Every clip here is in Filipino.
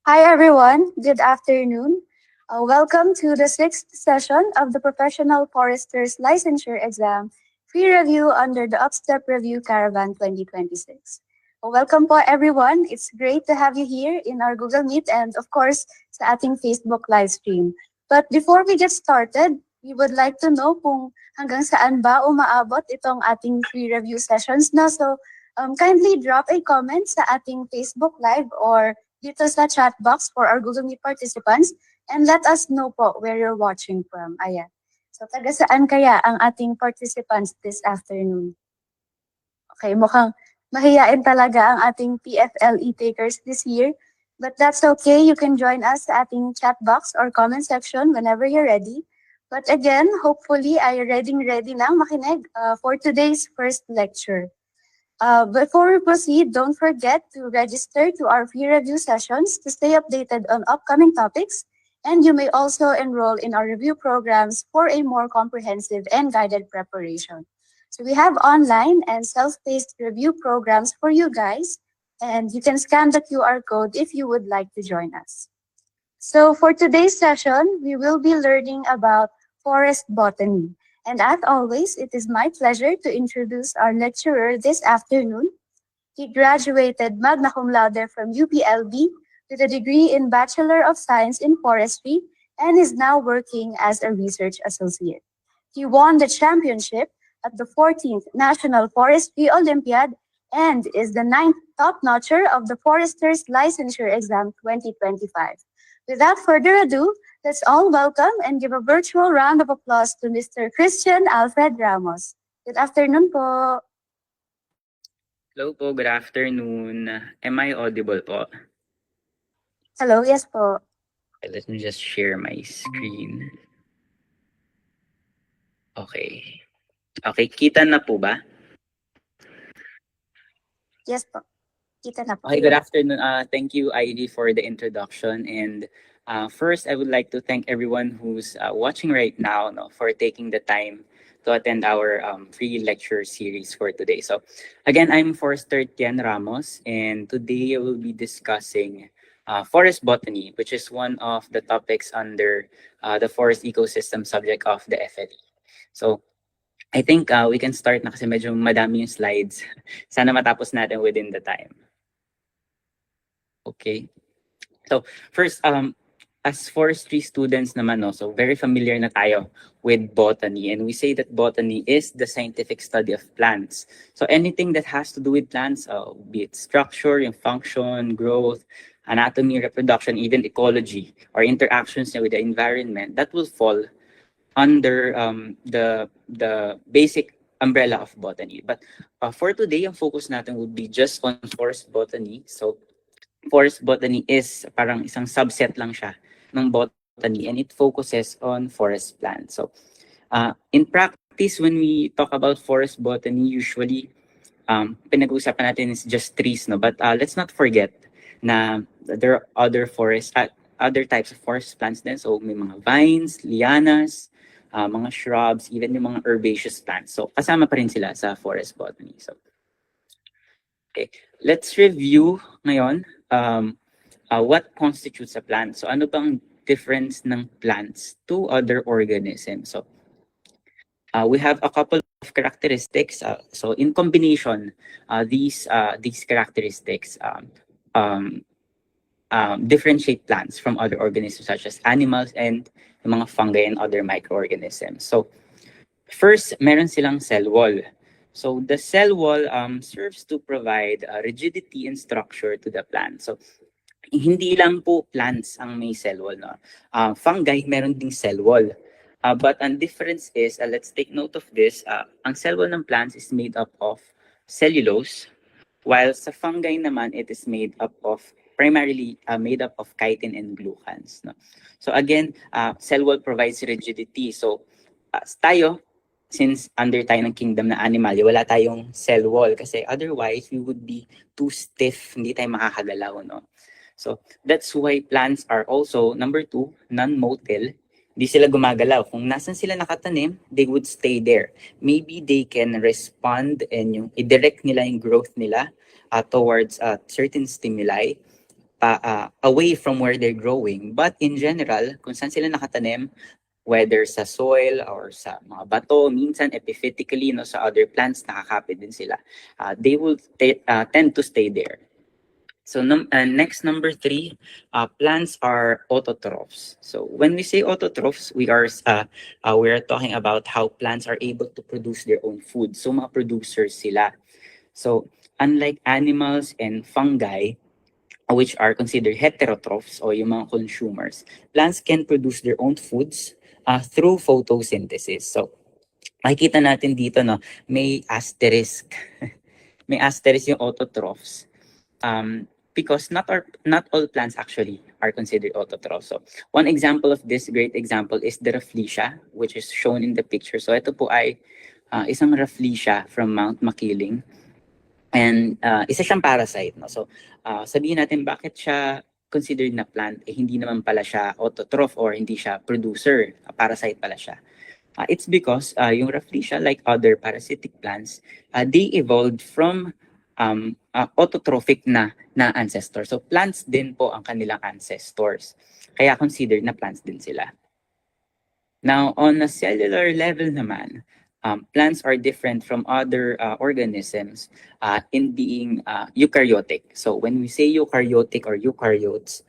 Hi everyone, good afternoon. Welcome to the sixth session of the Professional Forester's Licensure Exam Free Review under the Upstep Review Caravan 2026. Welcome po everyone. It's great to have you here in our Google Meet and of course sa ating Facebook live stream. But before we get started, we would like to know kung hanggang saan ba umaabot itong ating free review sessions na. So kindly drop a comment sa ating Facebook live or dito sa chat box for our Google Meet participants and let us know po where you're watching from. Ayan. So, taga saan kaya ang ating participants this afternoon? Okay, mukhang mahiyain talaga ang ating PFLE takers this year. But that's okay. You can join us sa ating chat box or comment section whenever you're ready. But again, hopefully, ay ready nang makinig for today's first lecture. Before we proceed, don't forget to register to our free review sessions to stay updated on upcoming topics, and you may also enroll in our review programs for a more comprehensive and guided preparation. So we have online and self-paced review programs for you guys, and you can scan the QR code if you would like to join us. So for today's session, we will be learning about forest botany. And as always, it is my pleasure to introduce our lecturer this afternoon. He graduated magna cum laude from UPLB with a degree in Bachelor of Science in Forestry and is now working as a research associate. He won the championship at the 14th National Forestry Olympiad and is the ninth top notcher of the Forester's Licensure Exam 2025. Without further ado, let's all welcome and give a virtual round of applause to Mr. Christian Alfred Ramos. Good afternoon po. Hello po, good afternoon. Am I audible po? Hello, yes po. Okay, let me just share my screen. Okay. Okay, kita na po ba? Yes po. Kita na po. Okay, good afternoon. Thank you, Ivy, for the introduction. And first, I would like to thank everyone who's watching right now for taking the time to attend our free lecture series for today. So, again, I'm Forester Tian Ramos, and today I will be discussing forest botany, which is one of the topics under the forest ecosystem subject of the FLE. So, I think we can start na kasi medyo madami yung slides. Sana matapos natin within the time. Okay. So first, as forestry students naman, no, so very familiar na tayo with botany. And we say that botany is the scientific study of plants. So anything that has to do with plants, be it structure, yung function, growth, anatomy, reproduction, even ecology, or interactions with the environment, that will fall under the basic umbrella of botany. But for today, ang focus natin would be just on forest botany. So forest botany is parang isang subset lang siya ng botany, and it focuses on forest plants. So in practice, when we talk about forest botany, usually pinag-uusapan natin is just trees, no? But let's not forget na there are other types of forest plants din. So may mga vines, lianas, mga shrubs, even yung mga herbaceous plants. So kasama pa rin sila sa forest botany. So okay, let's review ngayon what constitutes a plant. So ano bang difference ng plants to other organisms? So we have a couple of characteristics. So in combination, these characteristics differentiate plants from other organisms such as animals and yung mga fungi and other microorganisms. So first, meron silang cell wall. So the cell wall serves to provide rigidity and structure to the plant. So hindi lang po plants ang may cell wall, no? Fungi meron ding cell wall. But ang difference is, let's take note of this, ang cell wall ng plants is made up of cellulose, while sa fungi naman, it is primarily made up of chitin and glucans. No? So again, cell wall provides rigidity. So tayo, since under tayo ng kingdom na animal, wala tayong cell wall kasi otherwise we would be too stiff, hindi tayo makakagalaw, no? So that's why plants are also, number 2, non-motile. Hindi sila gumagalaw. Kung nasan sila nakatanim, they would stay there. Maybe they can respond and yung i-direct nila yung growth nila towards certain stimuli away from where they're growing. But in general, kung saan sila nakatanim, whether sa soil or sa mga bato, minsan epiphytically no, sa other plants, nakakapit din sila. They will tend to stay there. So next, number 3, plants are autotrophs. So when we say autotrophs, we are talking about how plants are able to produce their own food. So mga producers sila. So unlike animals and fungi, which are considered heterotrophs o yung mga consumers, plants can produce their own foods through photosynthesis. So makikita natin dito no, may asterisk. May asterisk yung autotrophs. Because not all plants actually are considered autotrophs. So one example of this, great example, is the Rafflesia, which is shown in the picture. So ito po ay isang Rafflesia from Mount Makiling. And isa siyang parasite. No? So sabihin natin bakit siya considered na plant, hindi naman pala siya autotroph or hindi siya producer, parasite pala siya. It's because yung Rafflesia, like other parasitic plants, they evolved from autotrophic na ancestor. So plants din po ang kanilang ancestors. Kaya considered na plants din sila. Now, on a cellular level naman, plants are different from other organisms in being eukaryotic. So when we say eukaryotic or eukaryotes,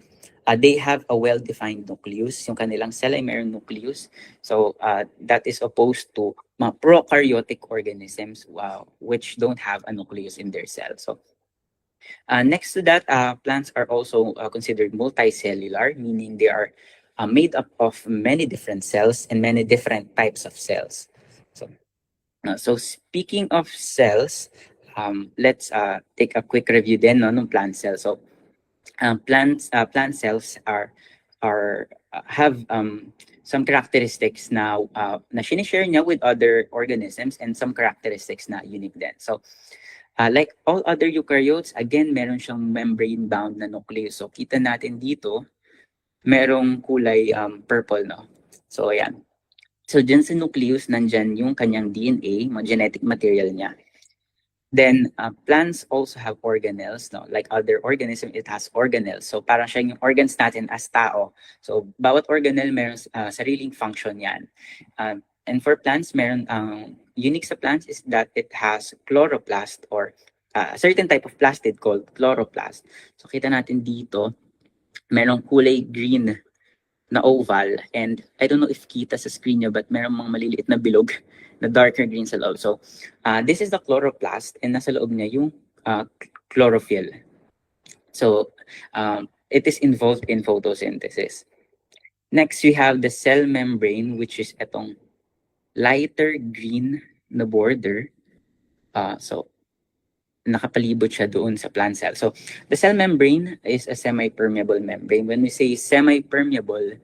they have a well-defined nucleus. Yung kanilang cell ay mayroong nucleus. So that is opposed to mga prokaryotic organisms which don't have a nucleus in their cell. So next to that, plants are also considered multicellular, meaning they are made up of many different cells and many different types of cells. So speaking of cells, let's take a quick review then no, ng plant cells. So plant cells have some characteristics na sinishare niya with other organisms and some characteristics na unique din. So like all other eukaryotes, again, meron siyang membrane-bound na nucleus. So kita natin dito, merong kulay purple, no? So ayan. So dyan sa nucleus, nandyan yung kanyang DNA, mga genetic material niya. Then, plants also have organelles, no? Like other organism, it has organelles. So, parang siya yung organs natin as tao. So, bawat organelle meron sariling function yan. And for plants, meron unique sa plants is that it has chloroplast or a certain type of plastid called chloroplast. So, kita natin dito, merong kulay green na oval, and I don't know if kita sa screen nyo, but merong mga maliliit na bilog na darker green sa loob. So, this is the chloroplast, and nasa loob niya yung chlorophyll. So, it is involved in photosynthesis. Next, we have the cell membrane, which is itong lighter green na border. So, nakapalibot siya doon sa plant cell. So, the cell membrane is a semi-permeable membrane. When we say semi-permeable,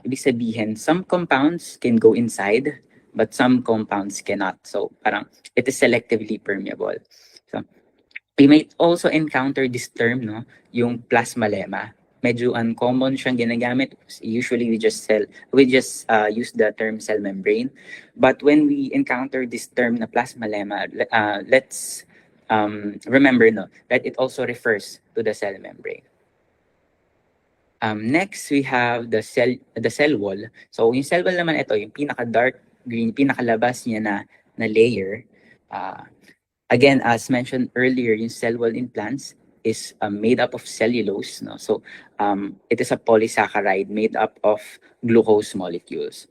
ibig sabihin, some compounds can go inside, but some compounds cannot. So, parang it is selectively permeable. So, we might also encounter this term, no, yung plasmalemma. Medyo uncommon siyang ginagamit. Usually, we just use the term cell membrane. But when we encounter this term na plasmalemma, let's remember no, that it also refers to the cell membrane. Next, we have the cell wall. So, yung cell wall naman ito, yung pinaka-dark green, pinakalabas niya na layer. Again, as mentioned earlier, yung cell wall in plants is made up of cellulose. No? So, it is a polysaccharide made up of glucose molecules.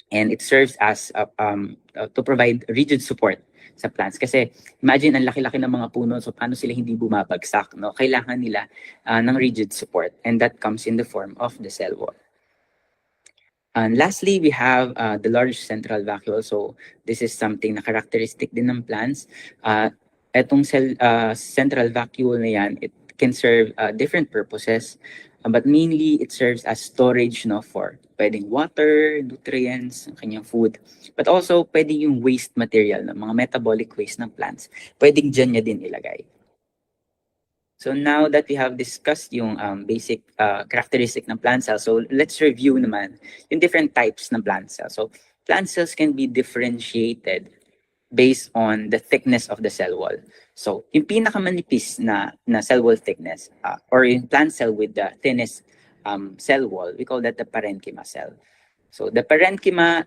And it serves as to provide rigid support sa plants. Kasi imagine ang laki-laki ng mga puno, so paano sila hindi bumabagsak? No? Kailangan nila ng rigid support, and that comes in the form of the cell wall. And lastly, we have the large central vacuole. So this is something na characteristic din ng plants. Etong central vacuole na yan, it can serve different purposes, but mainly it serves as storage, no, for pwedeng water, nutrients, ang kanyang food, but also pwedeng yung waste material, no, mga metabolic waste ng plants, pwedeng dyan niya din ilagay. So now that we have discussed yung basic characteristic ng plant cells, so let's review naman yung different types ng plant cells. So plant cells can be differentiated based on the thickness of the cell wall. So, yung pinakamanipis na cell wall thickness, or yung plant cell with the thinnest cell wall, we call that the parenchyma cell. So the parenchyma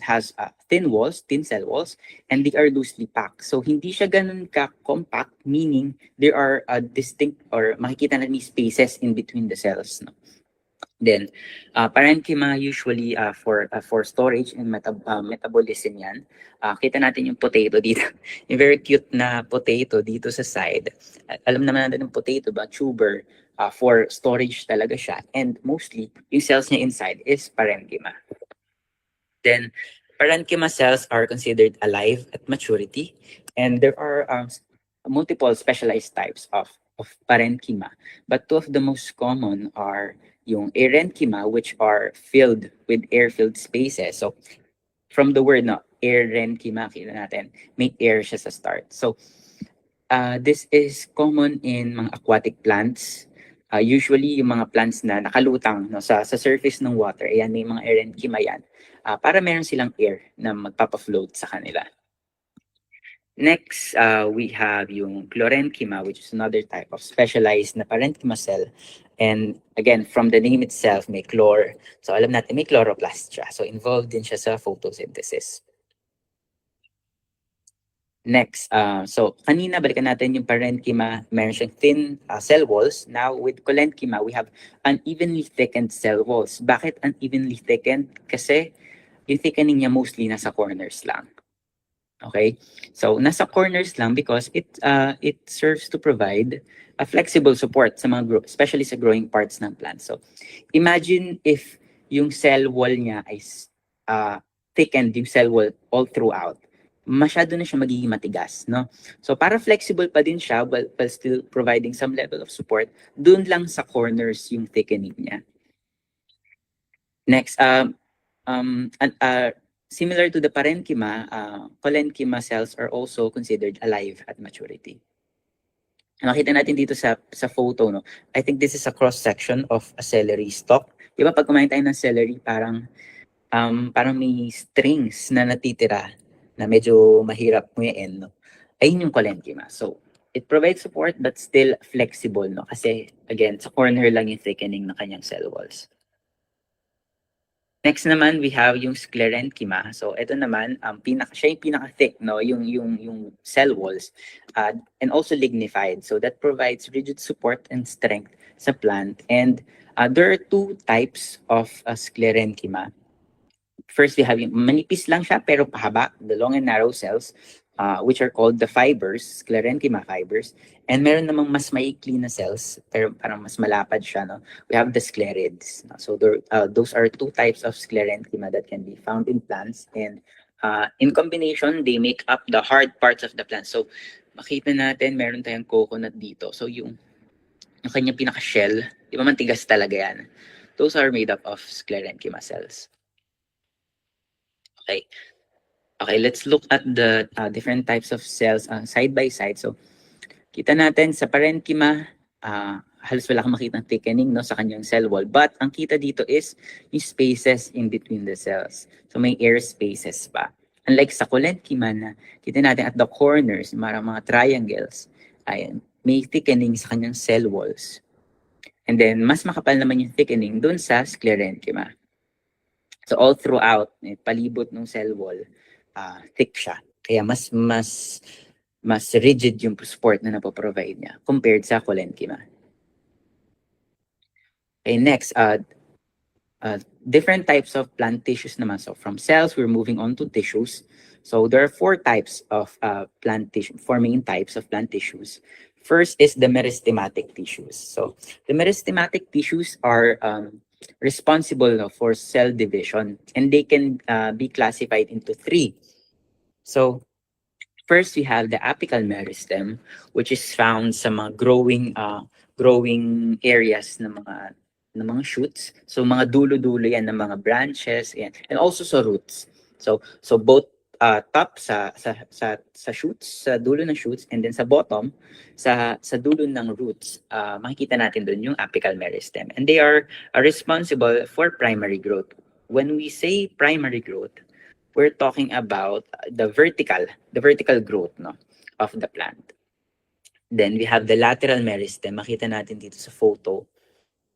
has thin walls, thin cell walls, and they are loosely packed. So hindi siya ganun ka-compact, meaning there are distinct or makikita natin spaces in between the cells. No? Then, parenchyma usually for storage and metabolism yan. Kita natin yung potato dito. Yung very cute na potato dito sa side. Alam naman natin yung potato ba, tuber, for storage talaga siya. And mostly, yung cells niya inside is parenchyma. Then, parenchyma cells are considered alive at maturity. And there are multiple specialized types of parenchyma. But two of the most common are yung aerenchyma, which are filled with air-filled spaces. So, from the word na aerenchyma, kita natin, may air siya sa start. So, this is common in mga aquatic plants. Usually, yung mga plants na nakalutang no, sa surface ng water, ayan, may mga aerenchyma yan. Para meron silang air na magpapa-float sa kanila. Next, we have yung chlorenchyma, which is another type of specialized na parenchyma cell. And again, from the name itself, may chlor. So alam natin, may chloroplast siya. So involved din siya sa photosynthesis. Next, so kanina balikan natin yung parenchyma, meron siyang thin cell walls. Now with cholenchyma, we have unevenly thickened cell walls. Bakit unevenly thickened? Kasi yung thickening niya mostly nasa corners lang. Okay, so nasa corners lang because it serves to provide a flexible support sa mga especially sa growing parts ng plant. So imagine if yung cell wall niya is thickened, yung cell wall all throughout, masyado na siya magiging matigas, no? So para flexible pa din siya while still providing some level of support, dun lang sa corners yung thickening niya. Next, similar to the parenchyma, cholenchyma cells are also considered alive at maturity. Nakita natin dito sa photo, no? I think this is a cross-section of a celery stalk. Di ba pag kumain tayo ng celery, parang may strings na natitira na medyo mahirap nguyain, no? Ayun yung cholenchyma. So, it provides support but still flexible, no? Kasi, again, sa corner lang yung thickening ng kanyang cell walls. Next naman, we have yung sclerenchyma. So, ito naman, siya yung pinaka-thick, no? Yung cell walls. And also lignified. So, that provides rigid support and strength sa plant. And there are two types of sclerenchyma. First, we have yung manipis lang siya, pero pahaba, the long and narrow cells, which are called the fibers, sclerenchyma fibers. And meron namang mas maikli na cells, pero parang mas malapad siya, no? We have the sclerids. No? So those are two types of sclerenchyma that can be found in plants. And in combination, they make up the hard parts of the plant. So makita natin, meron tayong coconut dito. So yung kanyang pinaka-shell, di ba mantigas talaga yan? Those are made up of sclerenchyma cells. Okay, let's look at the different types of cells side by side. So, kita natin sa parenchyma, halos wala kang makitang thickening, no, sa kanyang cell wall. But ang kita dito is yung spaces in between the cells. So, may air spaces pa. Unlike sa cholenchyma na kita natin at the corners, mga triangles, ayan, may thickening sa kanyang cell walls. And then, mas makapal naman yung thickening dun sa sclerenchyma. So all throughout, palibot ng cell wall, thick siya. Kaya mas rigid yung support na napoprovide niya compared sa cholenchyma. Okay, next, different types of plant tissues naman. So from cells, we're moving on to tissues. So there are four types of plant tissue, four main types of plant tissues. First is the meristematic tissues. So the meristematic tissues are responsible for cell division, and they can be classified into three. So first we have the apical meristem, which is found sa mga growing areas ng mga shoots. So mga dulo-dulo yan ng mga branches and also sa roots. So both top sa shoots, sa dulo ng shoots, and then sa bottom, sa dulo ng roots, makikita natin doon yung apical meristem. And they are responsible for primary growth. When we say primary growth, we're talking about the vertical growth, no, of the plant. Then we have the lateral meristem. Makita natin dito sa photo.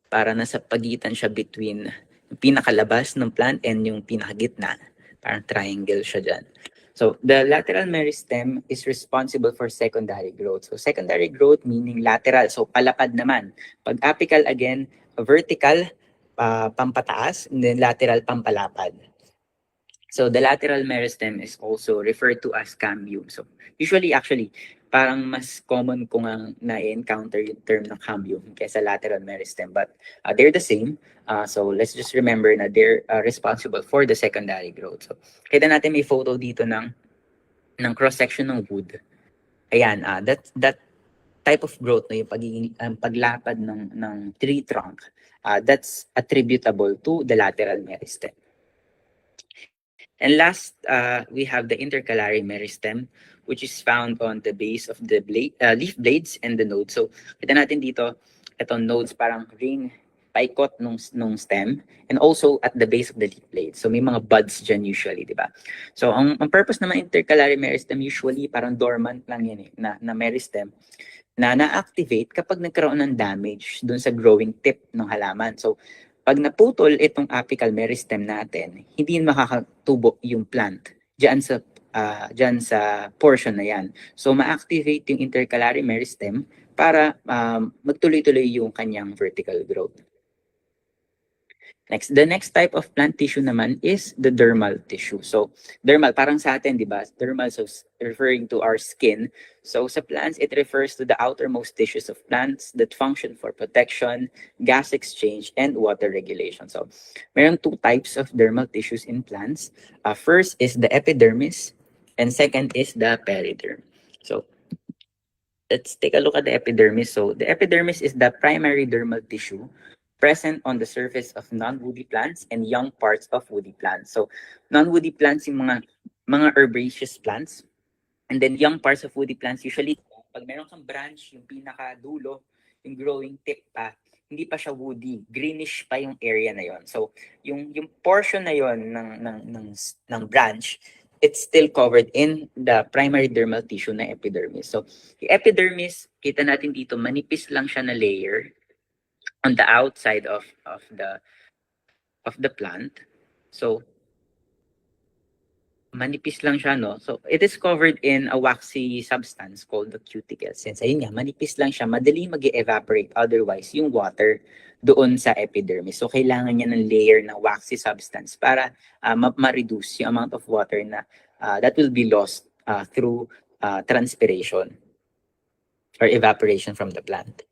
Para nasa pagitan siya between yung pinakalabas ng plant and yung pinakagitna. Parang triangle siya dyan. So the lateral meristem is responsible for secondary growth. So secondary growth meaning lateral. So palapad naman. Pag apical again, vertical, pampataas, and then lateral, pampalapad. So the lateral meristem is also referred to as cambium. So usually actually, parang mas common ko nga na-encounter yung term ng cambium kaysa lateral meristem. But they're the same. So let's just remember na they're responsible for the secondary growth. So kita natin may photo dito ng cross-section ng wood. Ayan, that type of growth na yung pagiging paglapad ng tree trunk, that's attributable to the lateral meristem. And last, we have the intercalary meristem, which is found on the base of the leaf blades and the nodes. So, kita natin dito, itong nodes parang ring, paikot nung stem, and also at the base of the leaf blades. So, may mga buds dyan usually, di ba? So, ang purpose naman intercalary meristem, usually parang dormant lang yan na meristem, na na-activate kapag nagkaroon ng damage dun sa growing tip ng halaman. So, pag naputol itong apical meristem natin, hindi makakatubo yung plant diyan sa portion na yan. So ma-activate yung intercalary meristem para magtuloy-tuloy yung kanyang vertical growth. Next, the next type of plant tissue naman is the dermal tissue. So, dermal, parang sa atin, di ba? Dermal, so referring to our skin. So, sa plants, it refers to the outermost tissues of plants that function for protection, gas exchange, and water regulation. So, meron two types of dermal tissues in plants. First is the epidermis, and second is the periderm. So, let's take a look at the epidermis. So, the epidermis is the primary dermal tissue present on the surface of non-woody plants and young parts of woody plants. So, non-woody plants yung mga herbaceous plants. And then young parts of woody plants, usually, pag meron kang branch, yung pinakadulo, yung growing tip pa, hindi pa siya woody. Greenish pa yung area na yon. So, yung portion na yon ng branch, it's still covered in the primary dermal tissue na epidermis. So, yung epidermis, kita natin dito, manipis lang siya na layer on the outside of the plant. So manipis lang siya, no? So it is covered in a waxy substance called the cuticle. Since ayun nga, manipis lang siya, madali mag-evaporate otherwise yung water doon sa epidermis. So kailangan niya ng layer ng waxy substance para ma-reduce yung amount of water na that will be lost through transpiration or evaporation from the plant.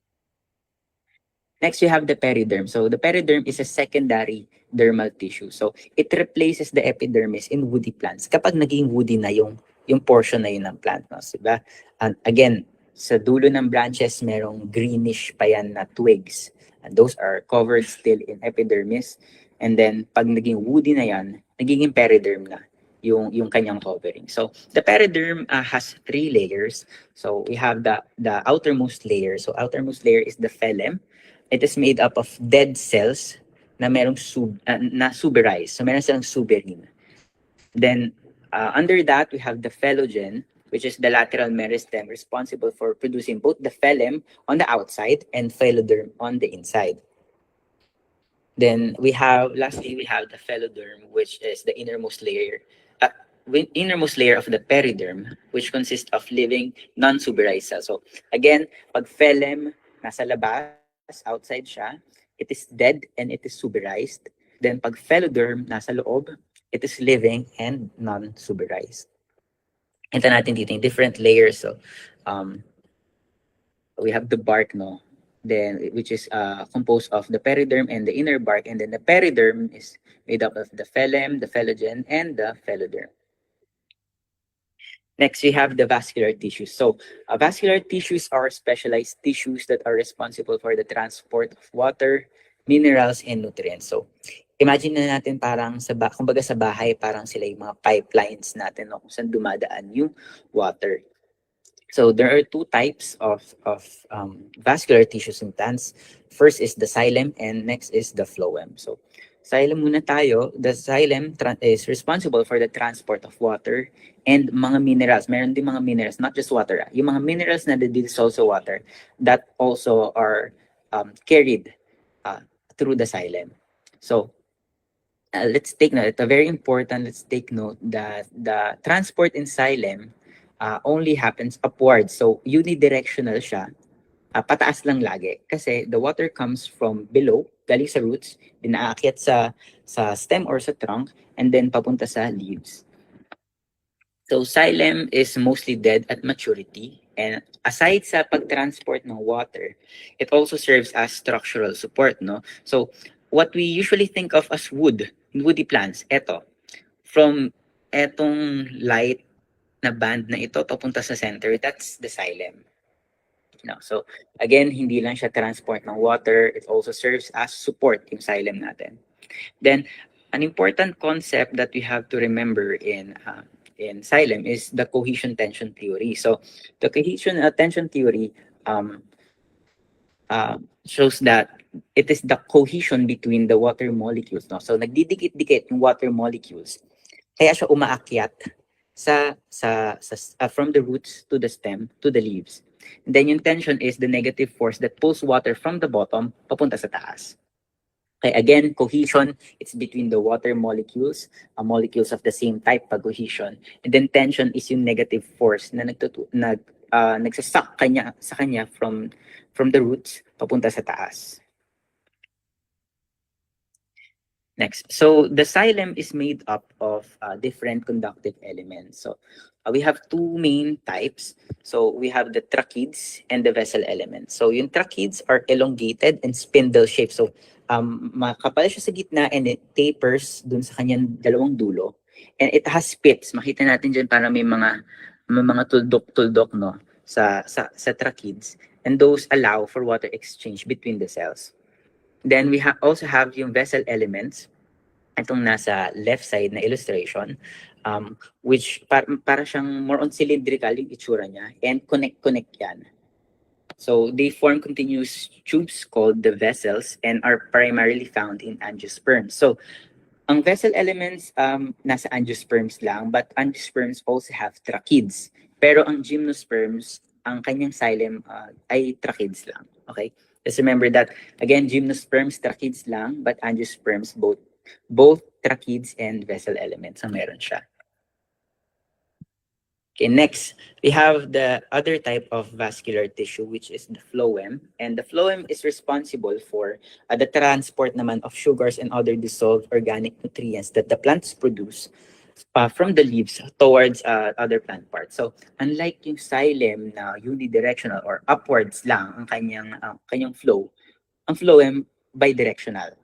Next, you have the periderm. So the periderm is a secondary dermal tissue. So it replaces the epidermis in woody plants kapag naging woody na yung portion na yun ng plant. No? Diba? And again, sa dulo ng branches, merong greenish pa yan na twigs. And those are covered still in epidermis. And then, pag naging woody na yan, nagiging periderm na yung kanyang covering. So the periderm has 3 layers. So we have the outermost layer. So outermost layer is the phloem. It is made up of dead cells na merong na suberized. So meron silang suberin. Then under that, we have the phelogen, which is the lateral meristem responsible for producing both the phloem on the outside and phyloderm on the inside. Then lastly, we have the phyloderm, which is the innermost layer of the periderm, which consists of living non-suberized cells. So again, pag phloem nasa labas, outside siya, it is dead and it is suberized. Then pag phyloderm nasa loob, it is living and non-suberized. Ito natin dito yung different layers. So we have the bark, no? Then which is composed of the periderm and the inner bark, and then the periderm is made up of the phloem, the phelogen, and the phyloderm. Next, we have the vascular tissues. So, vascular tissues are specialized tissues that are responsible for the transport of water, minerals, and nutrients. So, imagine na natin parang kumbaga sa bahay, parang sila yung mga pipelines natin, no, kung saan dumadaan yung water. So, there are 2 types of vascular tissues in plants. First is the xylem, and next is the phloem. So, Xylem muna tayo. The xylem is responsible for the transport of water and mga minerals. Meron din mga minerals, not just water. Yung mga minerals na dissolve sa water that also are carried through the xylem. So, let's take note. It's very important. Let's take note that the transport in xylem only happens upwards. So, unidirectional siya. Pataas lang lagi. Kasi the water comes from below, galing sa roots, din aakyat sa stem or sa trunk, and then papunta sa leaves. So, xylem is mostly dead at maturity. And aside sa pag-transport ng water, it also serves as structural support, no? So, what we usually think of as woody plants, from etong light na band na ito papunta sa center, that's the xylem. No, so again, hindi lang siya transport ng water, it also serves as support yung xylem natin. Then, an important concept that we have to remember in xylem is the cohesion tension theory. So, the cohesion tension theory shows that it is the cohesion between the water molecules. No? So, nagdidikit-dikit yung water molecules. Kaya siya umaakyat from the roots to the stem to the leaves. And then yung tension is the negative force that pulls water from the bottom papunta sa taas. Okay, again, cohesion, it's between the water molecules, molecules of the same type pag cohesion. And then tension is yung negative force na nagsasak sa kanya from the roots papunta sa taas. Next, so the xylem is made up of different conductive elements. So we have two main types. So we have the tracheids and the vessel elements. So yung tracheids are elongated and spindle shaped. So makapal siya sa gitna and it tapers dun sa kanyang dalawang dulo. And it has spits. Makita natin dyan para may mga tuldok-tuldok no sa tracheids. And those allow for water exchange between the cells. Then we also have yung vessel elements, itong nasa left side na illustration, which para siyang more on cylindrical yung itsura niya, and connect yan. So they form continuous tubes called the vessels and are primarily found in angiosperms. So ang vessel elements nasa angiosperms lang, but angiosperms also have tracheids. Pero ang gymnosperms, ang kanyang xylem ay tracheids lang. Okay? Just remember that, again, gymnosperms, tracheids lang, but angiosperms, both tracheids and vessel elements ang meron siya. Okay, next, we have the other type of vascular tissue, which is the phloem. And the phloem is responsible for the transport naman of sugars and other dissolved organic nutrients that the plants produce from the leaves towards other plant parts. So, unlike yung xylem na unidirectional or upwards lang ang kanyang flow, ang phloem bidirectional.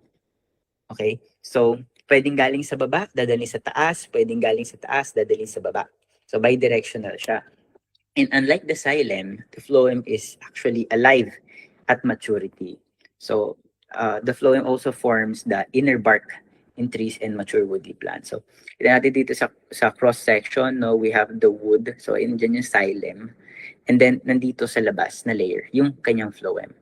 Okay? So, pwedeng galing sa baba, dadalhin sa taas, pwedeng galing sa taas, dadalhin sa baba. So, bidirectional siya. And unlike the xylem, the phloem is actually alive at maturity. So, the phloem also forms the inner bark in trees and mature woody plants. So, kita natin dito sa cross-section, no, we have the wood. So, dyan yung xylem. And then, nandito sa labas na layer, yung kanyang phloem.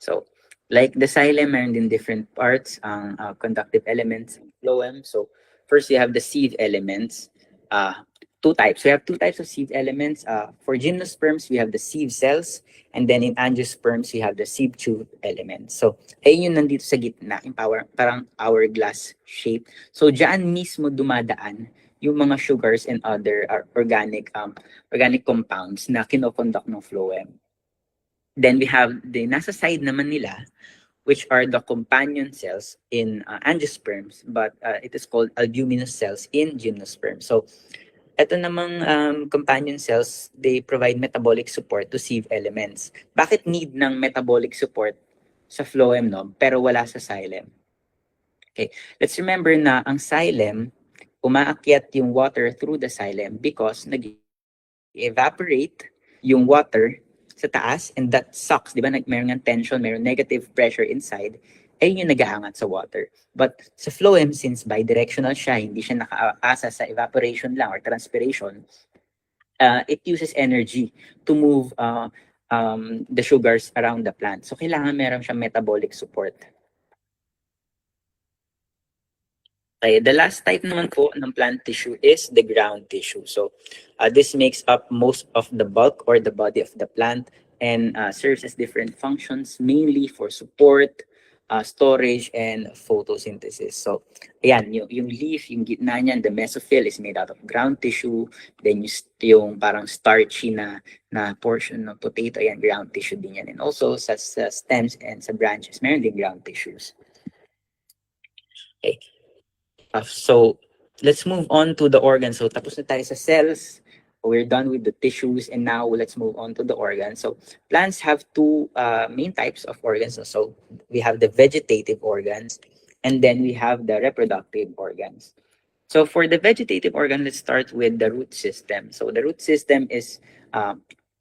So, like the xylem, meron din different parts, ang conductive elements, phloem. So, first, you have the sieve elements. Two types. We have two types of sieve elements. For gymnosperms, we have the sieve cells. And then in angiosperms, we have the sieve tube elements. So, ayun yung nandito sa gitna, yung parang hourglass shape. So, dyan mismo dumadaan yung mga sugars and other organic compounds na kinoconduct ng phloem. Then we have the nasa side naman nila, which are the companion cells in angiosperms, but it is called albuminous cells in gymnosperms. So, ito namang companion cells, they provide metabolic support to sieve elements. Bakit need ng metabolic support sa phloem, no? Pero wala sa xylem? Okay, let's remember na ang xylem, umaakyat yung water through the xylem because nag-evaporate yung water sa taas, and that sucks, di ba? Mayroon ng tension, mayroon negative pressure inside, ay yung nag-aangat sa water. But sa phloem, since bidirectional siya, hindi siya nakaasa sa evaporation lang or transpiration, it uses energy to move the sugars around the plant. So, kailangan meron siyang metabolic support. Okay, the last type naman po ng plant tissue is the ground tissue. So, this makes up most of the bulk or the body of the plant and serves as different functions, mainly for support, storage, and photosynthesis. So, ayan, yung leaf, yung gitna niyan, the mesophyll is made out of ground tissue. Then yung parang starchy na portion ng potato, ayan, ground tissue din yan. And also sa stems and sa branches, meron din ground tissues. Okay. So let's move on to the organs. So tapos na tayo sa cells. We're done with the tissues, and now let's move on to the organs. So plants have two main types of organs. So we have the vegetative organs, and then we have the reproductive organs. So for the vegetative organ, let's start with the root system. So the root system is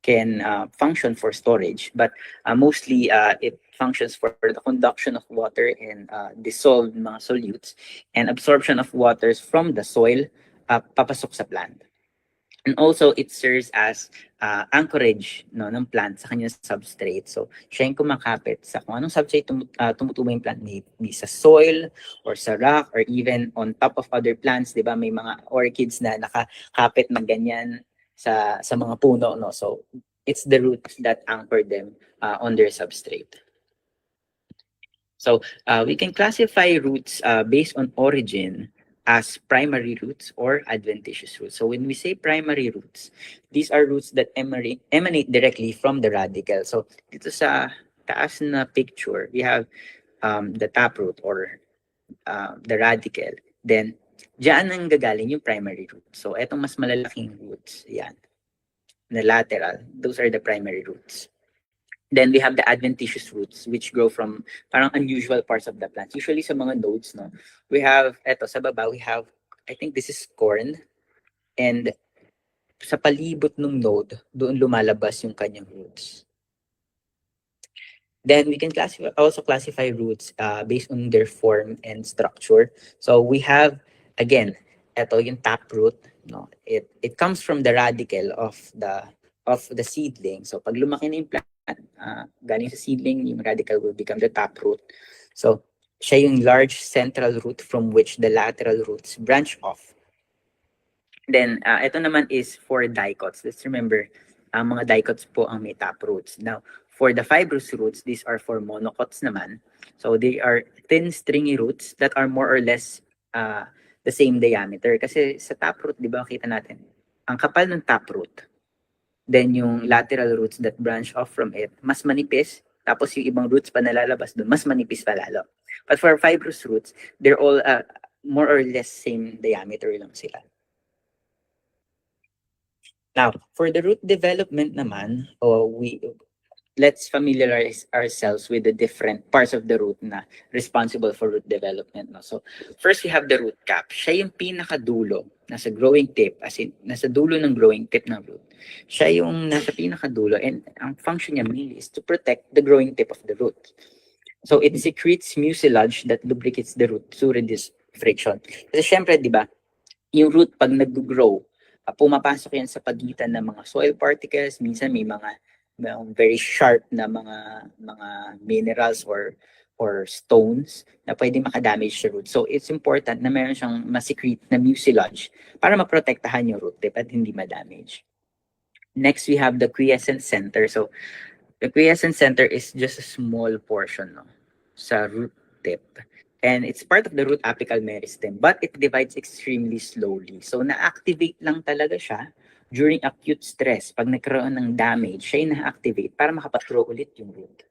can function for storage, but mostly it functions for the conduction of water and dissolved mga solutes and absorption of waters from the soil papasok sa plant. And also, it serves as anchorage ng plant sa kanyang substrate. So, siya yung kumakapit sa kung anong substrate tumutubo yung plant, maybe sa soil or sa rock or even on top of other plants. Diba? May mga orchids na nakakapit na ganyan sa mga puno. No? So, it's the roots that anchor them on their substrate. So we can classify roots based on origin as primary roots or adventitious roots. So when we say primary roots, these are roots that emanate directly from the radicle. So dito sa taas na picture, we have the taproot or the radicle. Then, diyan ang gagaling yung primary root. So etong mas malalaking roots, yan, na lateral, those are the primary roots. Then we have the adventitious roots which grow from parang unusual parts of the plant. Usually sa mga nodes, no, we have, eto sa baba, we have, I think this is corn. And sa palibot ng node, doon lumalabas yung kanyang roots. Then we can also classify roots based on their form and structure. So we have, again, eto yung taproot. No, it comes from the radicle of the seedling. So pag lumaki na yung plant, galing sa seedling, yung radicle will become the taproot. So, siya yung large central root from which the lateral roots branch off. Then, ito naman is for dicots. Let's remember, mga dicots po ang may taproots. Now, for the fibrous roots, these are for monocots naman. So, they are thin, stringy roots that are more or less the same diameter. Kasi sa taproot, di ba, kita natin, ang kapal ng taproot, then yung lateral roots that branch off from it, mas manipis. Tapos yung ibang roots pa nalalabas doon, mas manipis pa lalo. But for fibrous roots, they're all more or less same diameter lang sila. Now, for the root development naman, let's familiarize ourselves with the different parts of the root na responsible for root development. No? So, first we have the root cap. Siya yung pinakadulo, nasa growing tip, as in, nasa dulo ng growing tip ng root. Siya yung nasa pinakadulo, and ang function niya mainly is to protect the growing tip of the root. So, it secretes mucilage that lubricates the root to reduce friction. Kasi syempre, di ba, yung root pag nag-grow, pumapasok yan sa pagitan ng mga soil particles, minsan may mga very sharp na mga minerals or stones na pwede makadamage sa root. So it's important na meron siyang ma-secrete na mucilage para maprotektahan yung root tip at hindi ma-damage. Next, we have the quiescent center. So the quiescent center is just a small portion, no, sa root tip. And it's part of the root apical meristem, but it divides extremely slowly. So na-activate lang talaga siya during acute stress. Pag nagkaroon ng damage, siya yung na-activate para makapagrow ulit yung root.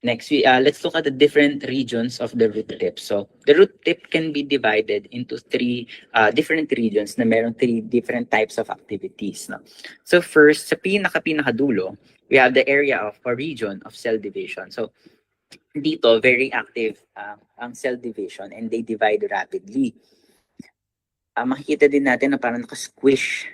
Next, let's look at the different regions of the root tip. So the root tip can be divided into three different regions na meron three different types of activities. No? So first, sa pinakadulo, we have the area of a region of cell division. So dito, very active ang cell division and they divide rapidly. Makikita din natin na parang naka-squish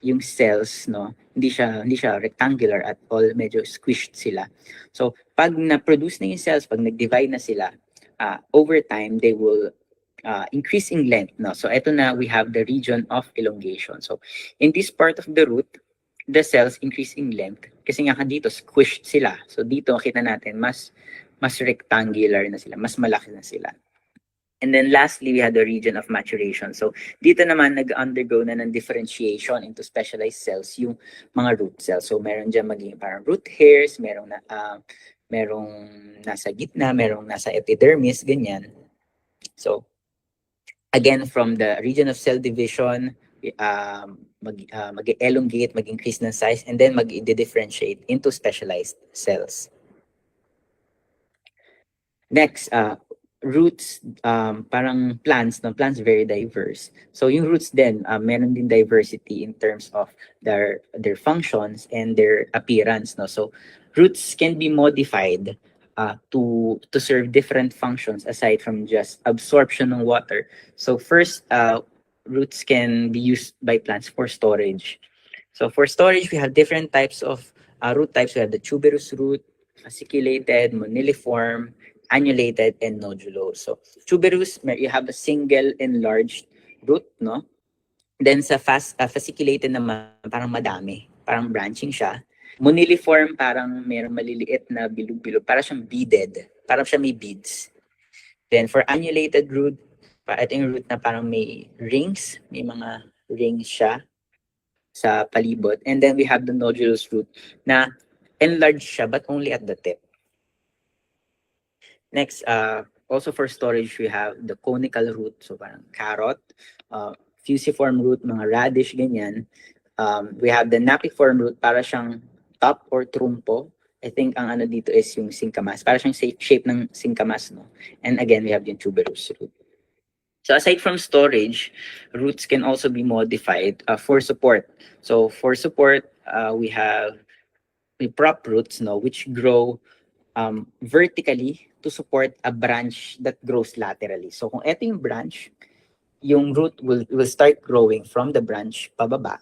yung cells, no? Hindi siya rectangular at all, medyo squished sila. So, pag na-produce na yung cells, pag nag-divide na sila, over time, they will increase in length, no? So, ito na, we have the region of elongation. So, in this part of the root, the cells increase in length kasi nga dito, squished sila. So, dito, kita natin, mas mas rectangular na sila, mas malaki na sila. And then lastly, we had the region of maturation. So dito naman nag-undergo na ng differentiation into specialized cells yung mga root cells. So meron dyan maging parang root hairs, merong nasa gitna, merong nasa epidermis, ganyan. So again, from the region of cell division, mag-elongate, mag-increase ng size, and then mag-differentiate into specialized cells. Next, roots, parang plants, no? Plants very diverse. So yung roots din, meron din diversity in terms of their functions and their appearance, no? So roots can be modified to serve different functions aside from just absorption ng water. So first, roots can be used by plants for storage. So for storage, we have different types of root types. We have the tuberous root, fasciculated, moniliform, annulated, and nodulose. So tuberous, you have a single enlarged root, no? Then sa fasciculated naman, parang madami, parang branching siya. Moniliform, parang merong maliliit na bilog-bilog, parang siyang beaded, parang siya may beads. Then for annulated root, ito yung root na parang may rings, may mga rings siya sa palibot. And then we have the nodulous root na enlarged siya but only at the tip. Next, also for storage, we have the conical root, so parang carrot, fusiform root, mga radish, ganyan. We have the napiform root, para siyang top or trumpo. I think ang ano dito is yung sincamas, para siyang shape ng sincamas, no? And again, we have the tuberous root. So aside from storage, roots can also be modified for support. So for support, we have the prop roots, no, which grow vertically to support a branch that grows laterally. So kung ito yung branch, yung root will start growing from the branch pababa.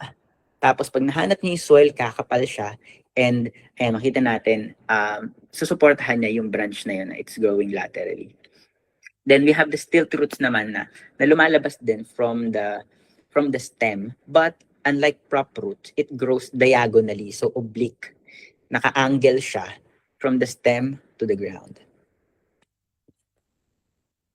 Tapos pag nahanap niya yung soil, kakapal siya. And makita natin, susuportahan niya yung branch na yun na it's growing laterally. Then we have the stilt roots naman na lumalabas din from the stem. But unlike prop roots, it grows diagonally, so oblique. Naka-angle siya from the stem to the ground.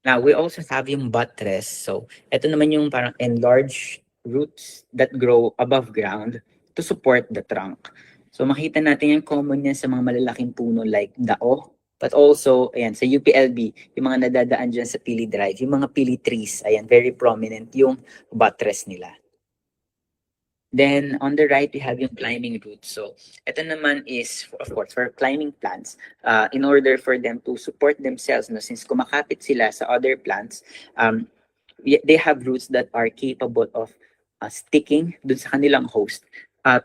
Now, we also have yung buttress. So, ito naman yung parang enlarged roots that grow above ground to support the trunk. So, makita natin yung common yan sa mga malalaking puno like dao. But also, ayan, sa UPLB, yung mga nadadaan dyan sa pili drive, yung mga pili trees, ayan, very prominent yung buttress nila. Then, on the right, we have yung climbing roots. So, ito naman is, of course, for climbing plants, in order for them to support themselves, no, since kumakapit sila sa other plants, they have roots that are capable of sticking dun sa kanilang host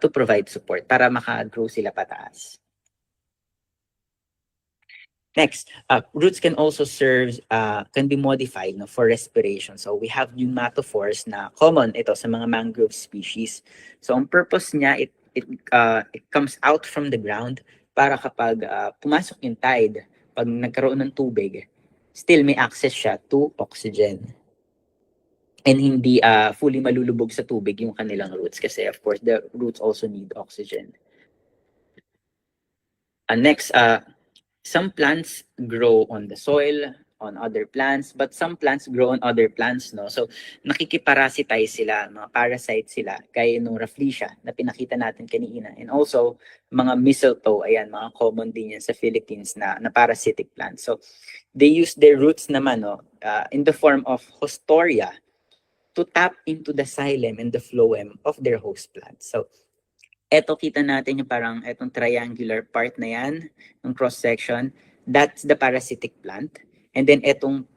to provide support para maka-grow sila pataas. Next, roots can also serve, can be modified, no, for respiration. So we have pneumatophores na common ito sa mga mangrove species. So ang purpose niya, it comes out from the ground para kapag pumasok yung tide, pag nagkaroon ng tubig, still may access siya to oxygen. And hindi fully malulubog sa tubig yung kanilang roots kasi of course the roots also need oxygen. Next, some plants grow on the soil, on other plants, but some plants grow on other plants, no? So, nakikiparasitize sila, mga parasites sila, gaya nung Rafflesia na pinakita natin kanina. And also, mga mistletoe, ayan, mga common din yan sa Philippines na parasitic plants. So, they use their roots naman, no, in the form of hostoria to tap into the xylem and the phloem of their host plants. So, eto kita natin yung parang etong triangular part na yan, yung cross-section, that's the parasitic plant. And then etong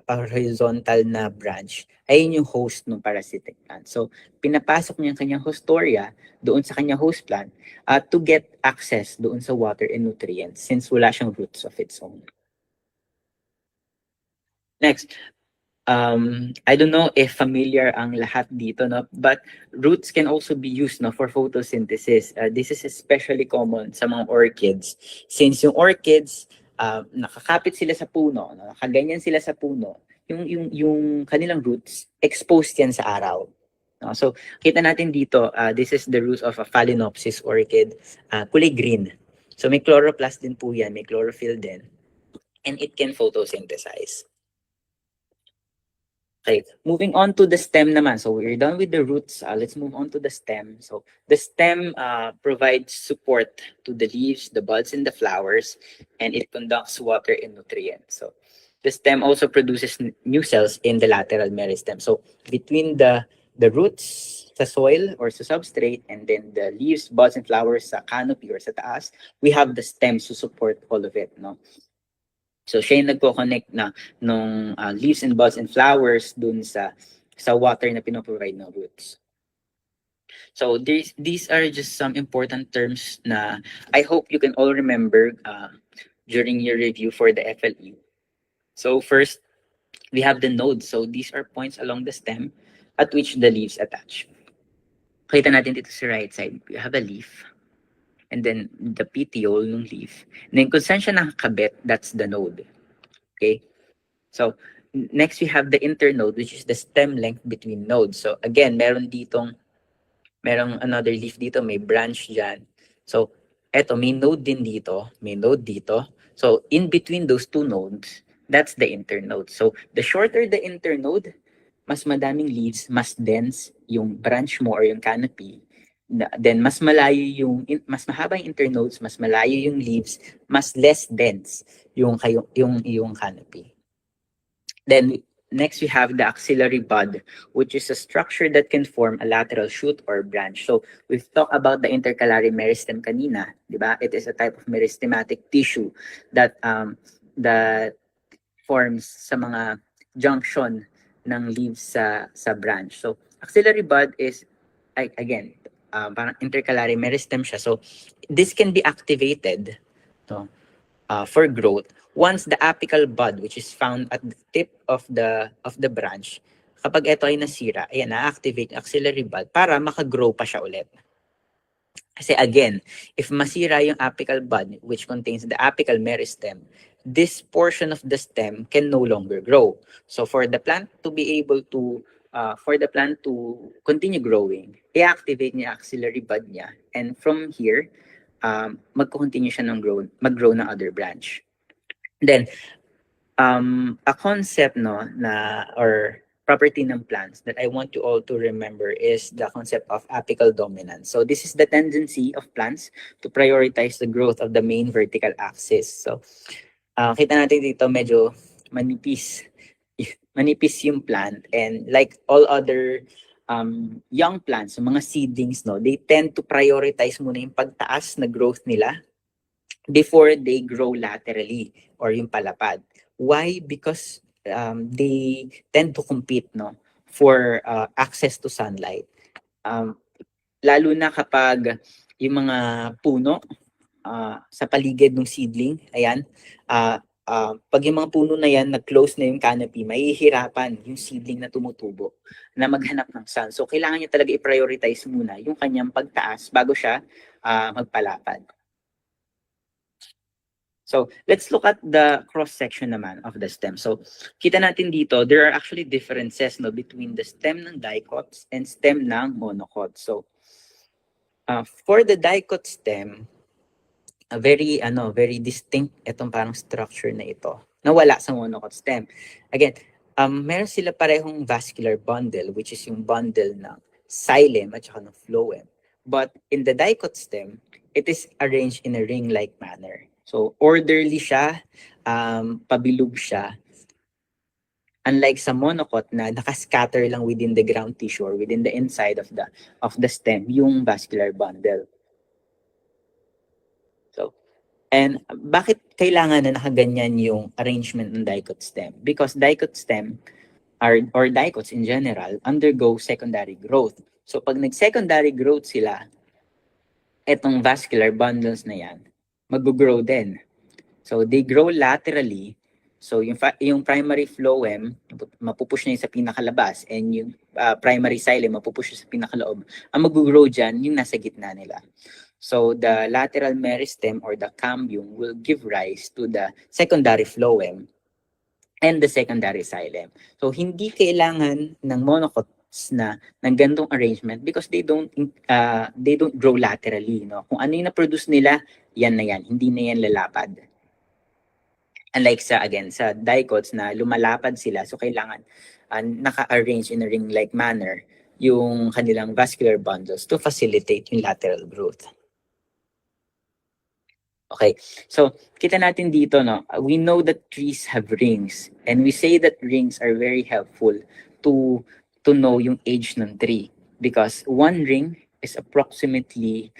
horizontal na branch, ayun yung host ng parasitic plant. So, pinapasok niya ang kanyang hostoria doon sa kanyang host plant to get access doon sa water and nutrients since wala siyang roots of its own. Next, I don't know if familiar ang lahat dito, no? But roots can also be used, no, for photosynthesis. This is especially common sa mga orchids. Since yung orchids, nakakapit sila sa puno, no? Nakaganyan sila sa puno, yung kanilang roots, exposed yan sa araw. No? So, kita natin dito, this is the roots of a Phalaenopsis orchid, kulay green. So, may chloroplast din po yan, may chlorophyll din. and it can photosynthesize. Okay, moving on to the stem naman. So we're done with the roots. Let's move on to the stem. So the stem provides support to the leaves, the buds, and the flowers, and it conducts water and nutrients. So the stem also produces new cells in the lateral meristem. So between the roots sa soil or sa substrate, and then the leaves, buds, and flowers sa canopy or sa taas, we have the stems to support all of it, no? So siya yung nagko-connect na nung leaves and buds and flowers dun sa water na pinoprovide ng roots. So these are just some important terms na I hope you can all remember during your review for the FLE. So first, we have the nodes. So these are points along the stem at which the leaves attach. Kita natin dito sa right side. We have a leaf, and then the petiole ng leaf. And then kung saan siya nakakabit, that's the node. Okay? So, next we have the internode, which is the stem length between nodes. So, again, merong another leaf dito, may branch dyan. So, eto, may node din dito, may node dito. So, in between those two nodes, that's the internode. So, the shorter the internode, mas madaming leaves, mas dense yung branch mo or yung canopy. Then, mas mahaba yung internodes, mas malayo yung leaves, mas less dense yung canopy. Then, next we have the axillary bud, which is a structure that can form a lateral shoot or branch. So, we've talked about the intercalary meristem kanina, di ba? It is a type of meristematic tissue that forms sa mga junction ng leaves sa branch. So, axillary bud is, again, parang intercalary meristem siya. So, this can be activated for growth once the apical bud, which is found at the tip of the branch, kapag ito ay nasira, ayan, na-activate yung axillary bud para makagrow pa siya ulit. Kasi again, if masira yung apical bud, which contains the apical meristem, this portion of the stem can no longer grow. So for the plant to be able to, for the plant to continue growing, i-activate niya axillary bud niya. And from here, mag-continue siya mag-grow ng other branch. Then, a concept or property ng plants that I want you all to remember is the concept of apical dominance. So this is the tendency of plants to prioritize the growth of the main vertical axis. So kita natin dito medyo manipis yung plant, and like all other young plants, mga seedlings, they tend to prioritize muna yung pagtaas na growth nila before they grow laterally or yung palapad. Why? Because they tend to compete for access to sunlight. Lalo na kapag yung mga puno sa paligid ng seedling, ayan, pag yung mga puno na yan, nag-close na yung canopy, mahihirapan yung seedling na tumutubo na maghanap ng sun. So, kailangan niya talaga i-prioritize muna yung kanyang pagtaas bago siya magpalapad. So, let's look at the cross-section naman of the stem. So, kita natin dito, there are actually differences between the stem ng dicots and stem ng monocots. So, for the dicot stem, very distinct itong parang structure na ito. Nawala sa monocot stem. Again, meron sila parehong vascular bundle, which is yung bundle ng xylem at saka ng phloem. But in the dicot stem, it is arranged in a ring-like manner. So, orderly siya, pabilog siya. Unlike sa monocot na nakascatter lang within the ground tissue or within the inside of the stem, yung vascular bundle. So, and bakit kailangan na nakaganyan yung arrangement ng dicot stem? Because dicot stem or dicots in general undergo secondary growth. So, pag nag-secondary growth sila, etong vascular bundles na yan, mag-grow din. So, they grow laterally. So, yung primary phloem, mapupush na yung sa pinakalabas, and yung primary xylem, mapupush sa pinakaloob. Ang mag-grow dyan, yung nasa gitna nila. So, the lateral meristem or the cambium will give rise to the secondary phloem and the secondary xylem. So, hindi kailangan ng monocots na ng gantong arrangement because they don't grow laterally. Kung ano yung na-produce nila, yan na yan. Hindi na yan lalapad. Unlike sa dicots na lumalapad sila, so kailangan naka-arrange in a ring-like manner yung kanilang vascular bundles to facilitate yung lateral growth. Okay, so kita natin dito, no, we know that trees have rings, and we say that rings are very helpful to know yung age ng tree, because one ring is approximately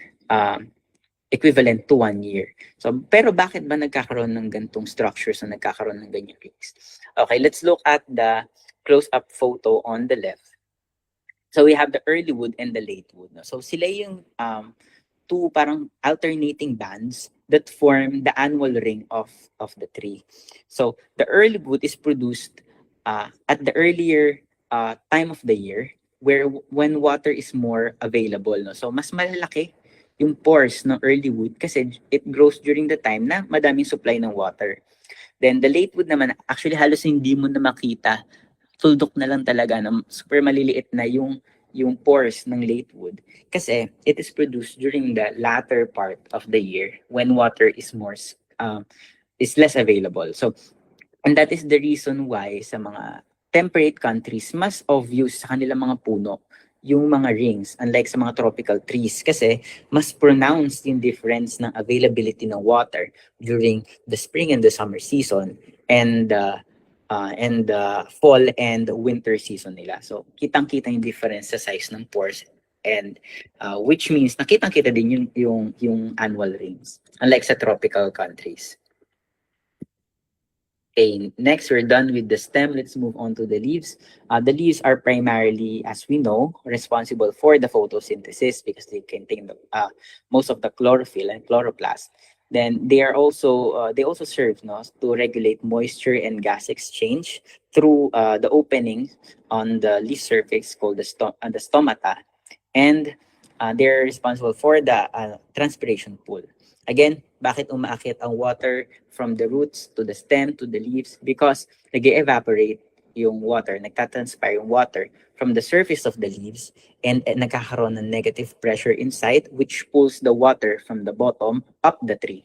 equivalent to 1 year. So, pero bakit ba nagkakaroon ng gantong structures na nagkakaroon ng ganyang rings? Okay, let's look at the close-up photo on the left. So we have the early wood and the late wood. No? So sila yung two parang alternating bands that form the annual ring of the tree. So the early wood is produced at the earlier time of the year, when water is more available. No? So mas malalaki yung pores ng early wood kasi it grows during the time na madaming supply ng water. Then the late wood naman, actually halos hindi mo na makita, tuldok na lang talaga, na super maliliit na yung pores ng late wood kasi it is produced during the latter part of the year when water is is less available. So, and that is the reason why sa mga temperate countries, mas obvious sa kanilang mga puno yung mga rings, unlike sa mga tropical trees, kasi mas pronounced yung difference ng availability ng water during the spring and the summer season and fall and winter season nila. So kitang-kita yung difference sa size ng pores, and which means nakitang-kita din yung annual rings, unlike sa tropical countries. Okay, next we're done with the stem. Let's move on to the leaves. The leaves are primarily, as we know, responsible for the photosynthesis because they contain most of the chlorophyll and chloroplast. Then they also serve, no, to regulate moisture and gas exchange through the opening on the leaf surface called the stomata, and they're responsible for the transpiration pool. Again, bakit umaakit ang water from the roots to the stem to the leaves? Because nag-evaporate yung water, nagtatranspire yung water from the surface of the leaves, and nagkakaroon ng negative pressure inside, which pulls the water from the bottom up the tree.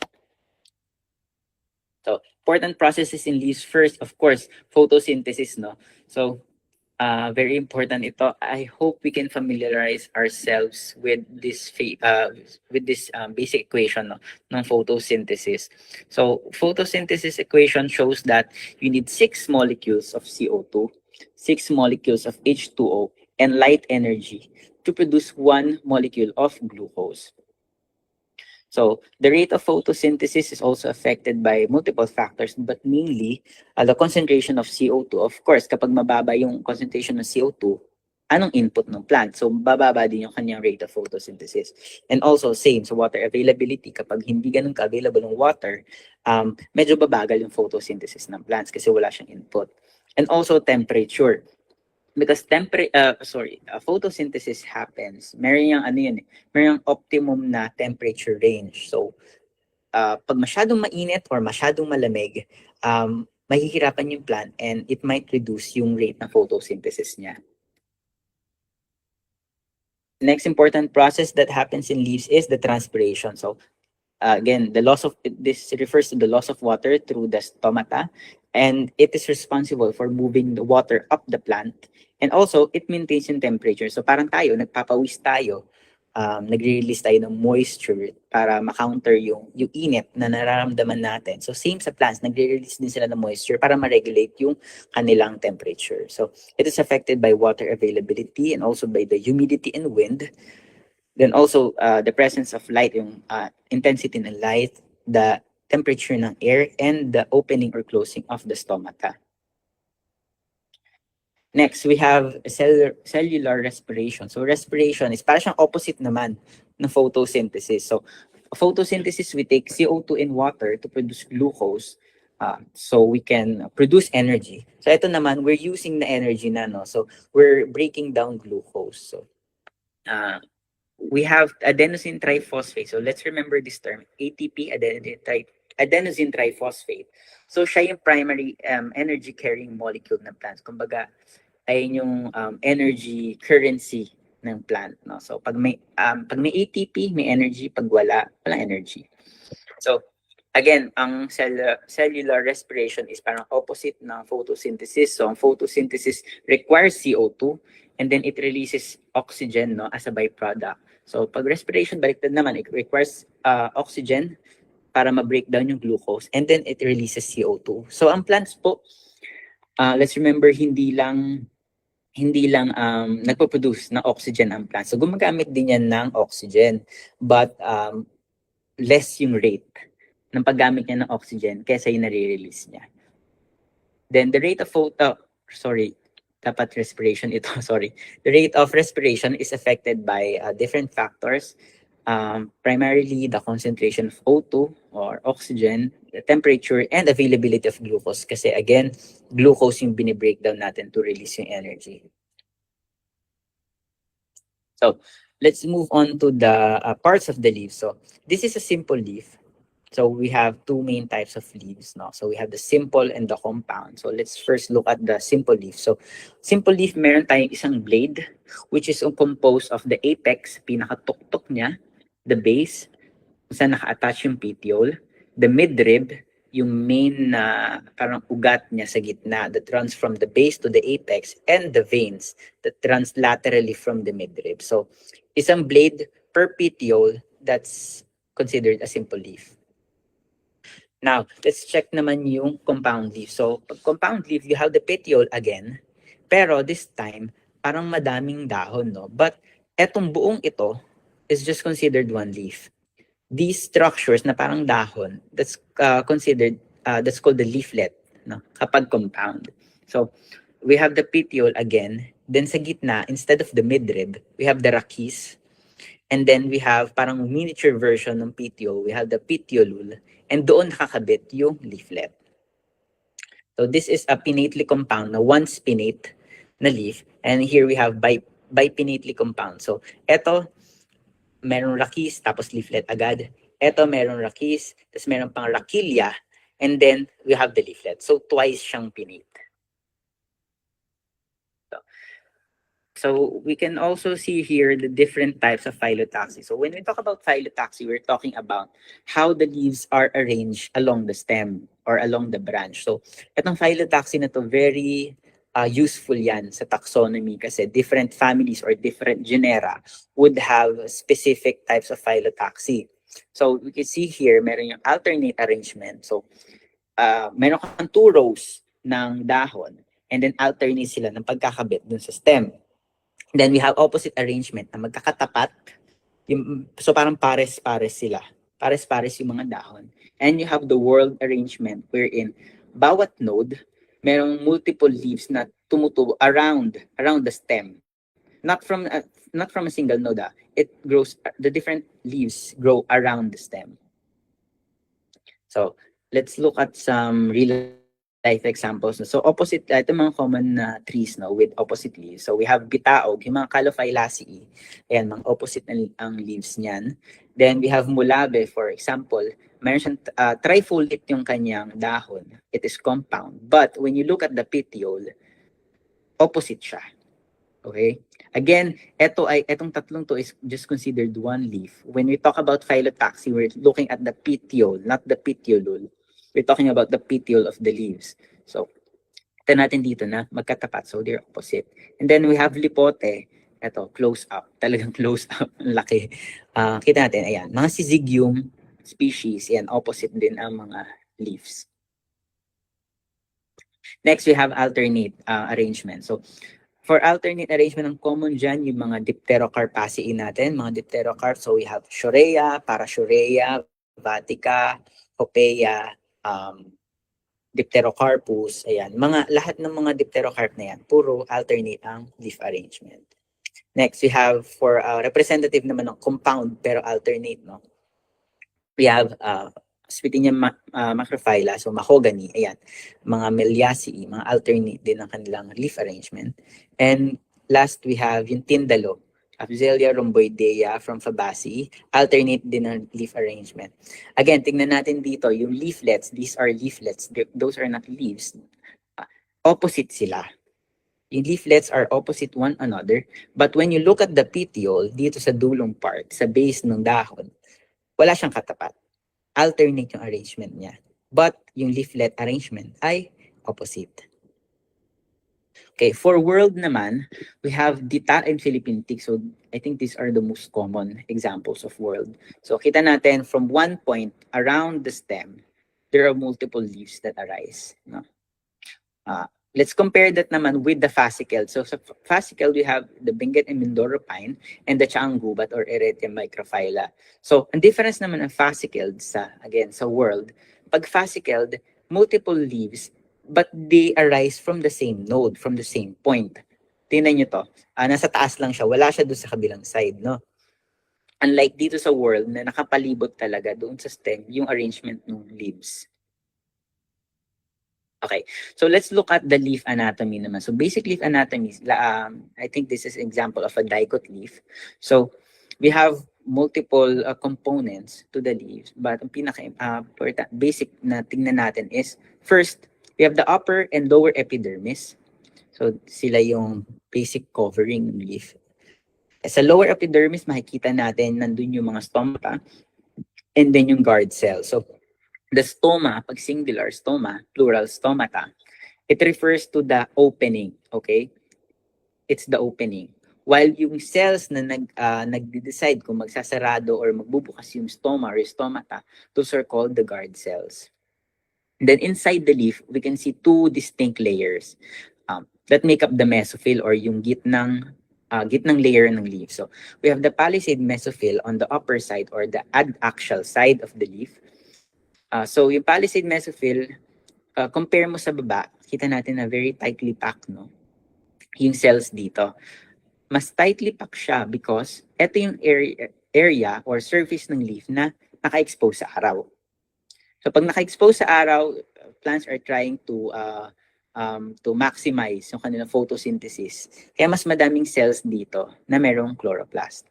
So, important processes in leaves. First, of course, photosynthesis, no? So, very important ito. I hope we can familiarize ourselves with this basic equation, no, ng photosynthesis. So photosynthesis equation shows that you need 6 molecules of CO2, 6 molecules of H2O, and light energy to produce 1 molecule of glucose. So the rate of photosynthesis is also affected by multiple factors, but mainly the concentration of CO2. Of course, kapag mababa yung concentration ng CO2, anong input ng plant? So bababa din yung kanyang rate of photosynthesis. And also same, so water availability, kapag hindi ganun ka-available ng water, medyo babagal yung photosynthesis ng plants kasi wala siyang input. And also temperature. Because photosynthesis happens, meron yung meron yung optimum na temperature range. So, pag masyadong mainit or masyadong malamig, mahihirapan yung plant and it might reduce yung rate ng photosynthesis niya. Next important process that happens in leaves is the transpiration. So, again, this refers to the loss of water through the stomata, and it is responsible for moving the water up the plant, and also it maintains yung temperature. So parang tayo, nagpapawis tayo, nagre-release tayo ng moisture para ma-counter yung init na nararamdaman natin. So same sa plants, nagre-release din sila ng moisture para ma-regulate yung kanilang temperature. So it is affected by water availability and also by the humidity and wind. Then also the presence of light, yung intensity ng light, the temperature ng air, and the opening or closing of the stomata. Next, we have cellular respiration. So respiration is parang siyang opposite naman ng photosynthesis. So photosynthesis, we take CO2 and water to produce glucose, so we can produce energy. So ito naman, we're using the energy na, no? So we're breaking down glucose. So we have adenosine triphosphate. So let's remember this term, ATP, adenosine triphosphate. So siya yung primary energy carrying molecule ng plants. Kumbaga, ay yung energy currency ng plant, no? So pag may ATP, may energy; pag walang energy. So Again, ang cellular respiration is parang opposite ng photosynthesis. So, ang photosynthesis requires CO2 and then it releases oxygen, no, as a byproduct. So, pag respiration, baliktad naman, it requires oxygen para ma-break down yung glucose and then it releases CO2. So, ang plants po, let's remember, hindi lang nagpo-produce ng oxygen ang plants. So, gumagamit din yan ng oxygen. But, less yung rate ng paggamit niya ng oxygen kaysa yung nare-release niya. Then, the rate of dapat respiration ito, sorry. The rate of respiration is affected by different factors. Primarily, the concentration of O2 or oxygen, the temperature, and availability of glucose. Kasi again, glucose yung binibreakdown natin to release yung energy. So, let's move on to the parts of the leaf. So, this is a simple leaf. So, we have two main types of leaves. No? So, we have the simple and the compound. So, let's first look at the simple leaf. So, simple leaf, meron tayong isang blade, which is composed of the apex, pinakatuktok niya, the base, kung saan naka-attach yung petiole, the midrib, yung main na parang ugat niya sa gitna that runs from the base to the apex, and the veins that runs laterally from the midrib. So, isang blade per petiole, that's considered a simple leaf. Now, let's check naman yung compound leaf. So, pag compound leaf, you have the petiole again, pero this time, parang madaming dahon, no? But etong buong ito is just considered one leaf. These structures na parang dahon, that's considered, that's called the leaflet, no? Kapag compound. So, we have the petiole again, then sa gitna, instead of the midrib, we have the rachis, and then we have parang miniature version ng petiole, we have the petiolule, and doon nakakabit yung leaflet. So this is a pinnately compound na one spinnate na leaf, and here we have bipinnately compound. So eto, merong rachis, tapos leaflet agad. Eto, merong rachis, tapos meron pang rachilya, and then we have the leaflet. So twice siyang pinnate. So we can also see here the different types of phyllotaxy. So when we talk about phyllotaxy, we're talking about how the leaves are arranged along the stem or along the branch. So itong phyllotaxy na to, very useful yan sa taxonomy kasi different families or different genera would have specific types of phyllotaxy. So we can see here, meron yung alternate arrangement. So meron kang two rows ng dahon and then alternate sila ng pagkakabit dun sa stem. Then we have opposite arrangement na magkakatapat. So parang pares-pares sila. Pares-pares yung mga dahon. And you have the whorled arrangement wherein bawat node, merong multiple leaves na tumutubo around the stem. Not from a single node. It grows, the different leaves grow around the stem. So let's look at some real life examples. So opposite, ito mga common trees, no, with opposite leaves. So we have bitaog, yung mga Calophyllaceae. Ayan, mga opposite ang leaves niyan. Then we have mulabe, for example. Meron siyang trifoliate yung kanyang dahon. It is compound. But when you look at the petiole, opposite siya. Okay? Again, etong tatlong to is just considered one leaf. When we talk about phyllotaxy, we're looking at the petiole, not the petiolule. We're talking about the petiole of the leaves. So, ito natin dito na magkatapat. So, they're opposite. And then we have lipote. Ito, close up. Talagang close up. Ang laki. Kita natin, ayan. Mga syzygium species, yan, opposite din ang mga leaves. Next, we have alternate arrangement. So, for alternate arrangement, ang common dyan, yung mga Dipterocarpaceae natin, mga Dipterocarp. So, we have Shorea, Parashorea, Vatica, Hopea, Dipterocarpus, ayan. Lahat ng mga Dipterocarp na yan, puro alternate ang leaf arrangement. Next, we have for representative naman ng compound pero alternate, no? We have Spittinia macrophylla, so mahogany, ayan. Mga Meliaceae, mga alternate din ang kanilang leaf arrangement. And last, we have yung Tindalo, Afzelia rhomboidea from Fabaceae, alternate din ang leaf arrangement. Again, tingnan natin dito, yung leaflets, these are leaflets, those are not leaves. Opposite sila. Yung leaflets are opposite one another, but when you look at the petiole, dito sa dulong part, sa base ng dahon, wala siyang katapat. alternate yung arrangement niya. But yung leaflet arrangement ay opposite. Okay, for world naman, we have Dita and Philippine tick. So I think these are the most common examples of world. So kita natin from one point around the stem, there are multiple leaves that arise. No? Let's compare that naman with the fascicle. So sa fascicle, we have the Benguet and Mindoro pine and the Chaang Gubat or Eretia microphylla. So ang difference naman ng fascicled sa world, pag fascicled, multiple leaves, but they arise from the same node, from the same point. Tingnan nyo to. Nasa taas lang siya. Wala siya doon sa kabilang side, no? Unlike dito sa world na nakapalibot talaga doon sa stem yung arrangement ng leaves. Okay, so let's look at the leaf anatomy naman. So basic leaf anatomy, I think this is an example of a dicot leaf. So we have multiple components to the leaves, but ang basic na tingnan natin is, first, we have the upper and lower epidermis. So sila yung basic covering ng leaf. Sa lower epidermis, makikita natin nandun yung mga stomata and then yung guard cell. So the stoma, pag singular stoma, plural stomata, it refers to the opening, okay? It's the opening. While yung cells na nag-decide kung magsasarado or magbubukas yung stoma or stomata, those are called the guard cells. And then inside the leaf, we can see two distinct layers that make up the mesophyll or yung gitnang layer ng leaf. So we have the palisade mesophyll on the upper side or the adaxial side of the leaf. So yung palisade mesophyll, compare mo sa baba, kita natin na very tightly packed, no? Yung cells dito. Mas tightly packed siya because ito yung area or surface ng leaf na naka-expose sa araw. So pag naka-expose sa araw, plants are trying to maximize yung kanilang photosynthesis. Kaya mas madaming cells dito na merong chloroplast.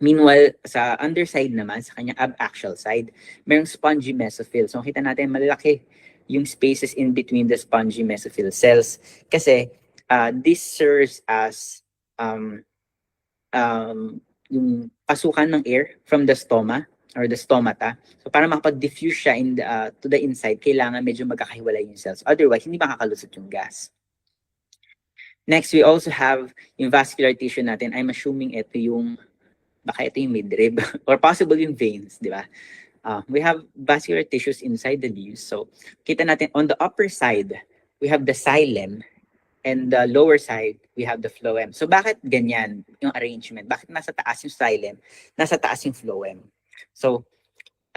Meanwhile, sa underside naman, sa kanyang abaxial side, mayroong spongy mesophyll. So, kita natin malaki yung spaces in between the spongy mesophyll cells. Kasi, this serves as yung pasukan ng air from the stoma or the stomata. So, para makapag-diffuse siya to the inside, kailangan medyo magkakahiwalay yung cells. Otherwise, hindi makakalusot yung gas. Next, we also have yung vascular tissue natin. I'm assuming ito yung baka ito yung midrib or possible yung veins, di ba? We have vascular tissues inside the leaves. So, kita natin on the upper side, we have the xylem and the lower side, we have the phloem. So, bakit ganyan yung arrangement? Bakit nasa taas yung xylem, nasa taas yung phloem? So,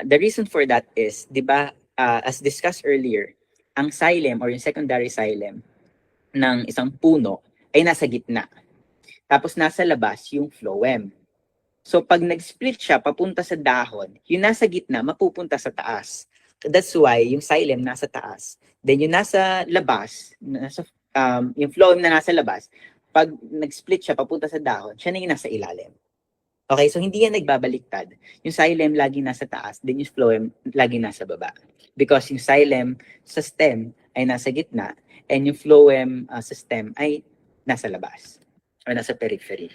the reason for that is, di ba, as discussed earlier, ang xylem or yung secondary xylem ng isang puno ay nasa gitna. Tapos nasa labas yung phloem. So pag nag-split siya papunta sa dahon, yung nasa gitna mapupunta sa taas. That's why yung xylem nasa taas. Then yung nasa labas, yung phloem na nasa labas, pag nag-split siya papunta sa dahon, siya na yung nasa ilalim. Okay, so hindi yan nagbabaliktad. Yung xylem lagi nasa taas, then yung phloem lagi nasa baba. Because yung xylem sa stem ay nasa gitna, and yung phloem sa stem ay nasa labas or nasa periphery.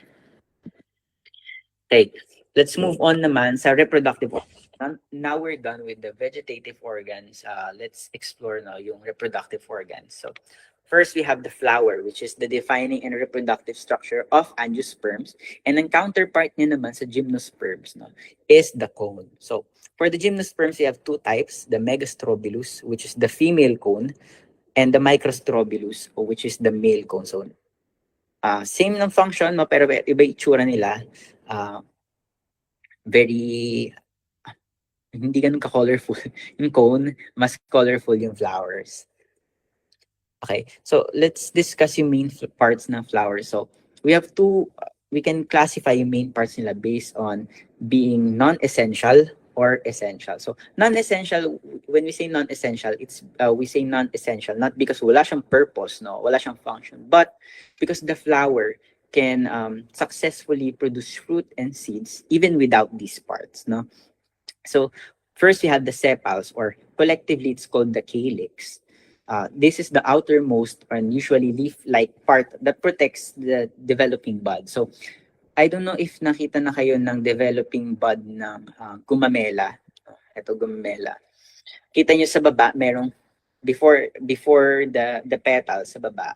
Okay, let's move on naman sa reproductive organs. Now we're done with the vegetative organs. Let's explore now yung reproductive organs. So first we have the flower, which is the defining and reproductive structure of angiosperms. And ang counterpart niya naman sa gymnosperms, no, is the cone. So for the gymnosperms, we have two types, the megastrobilus, which is the female cone, and the microstrobilus, which is the male cone. So same ng function, no, pero iba itsura nila. Very hindi ganun ka-colorful yung cone, mas colorful yung flowers. Okay, so let's discuss yung main parts ng flowers. So we have we can classify yung main parts nila based on being non-essential or essential. So non-essential, when we say non-essential, it's we say non-essential not because wala siyang purpose, no, wala siyang function, but because the flower can successfully produce fruit and seeds even without these parts, no? So first we have the sepals, or collectively it's called the calyx. This is the outermost and usually leaf-like part that protects the developing bud. So I don't know if nakita na kayo ng developing bud ng gumamela. Ito, gumamela. Kita nyo sa baba, merong, before the petals sa baba,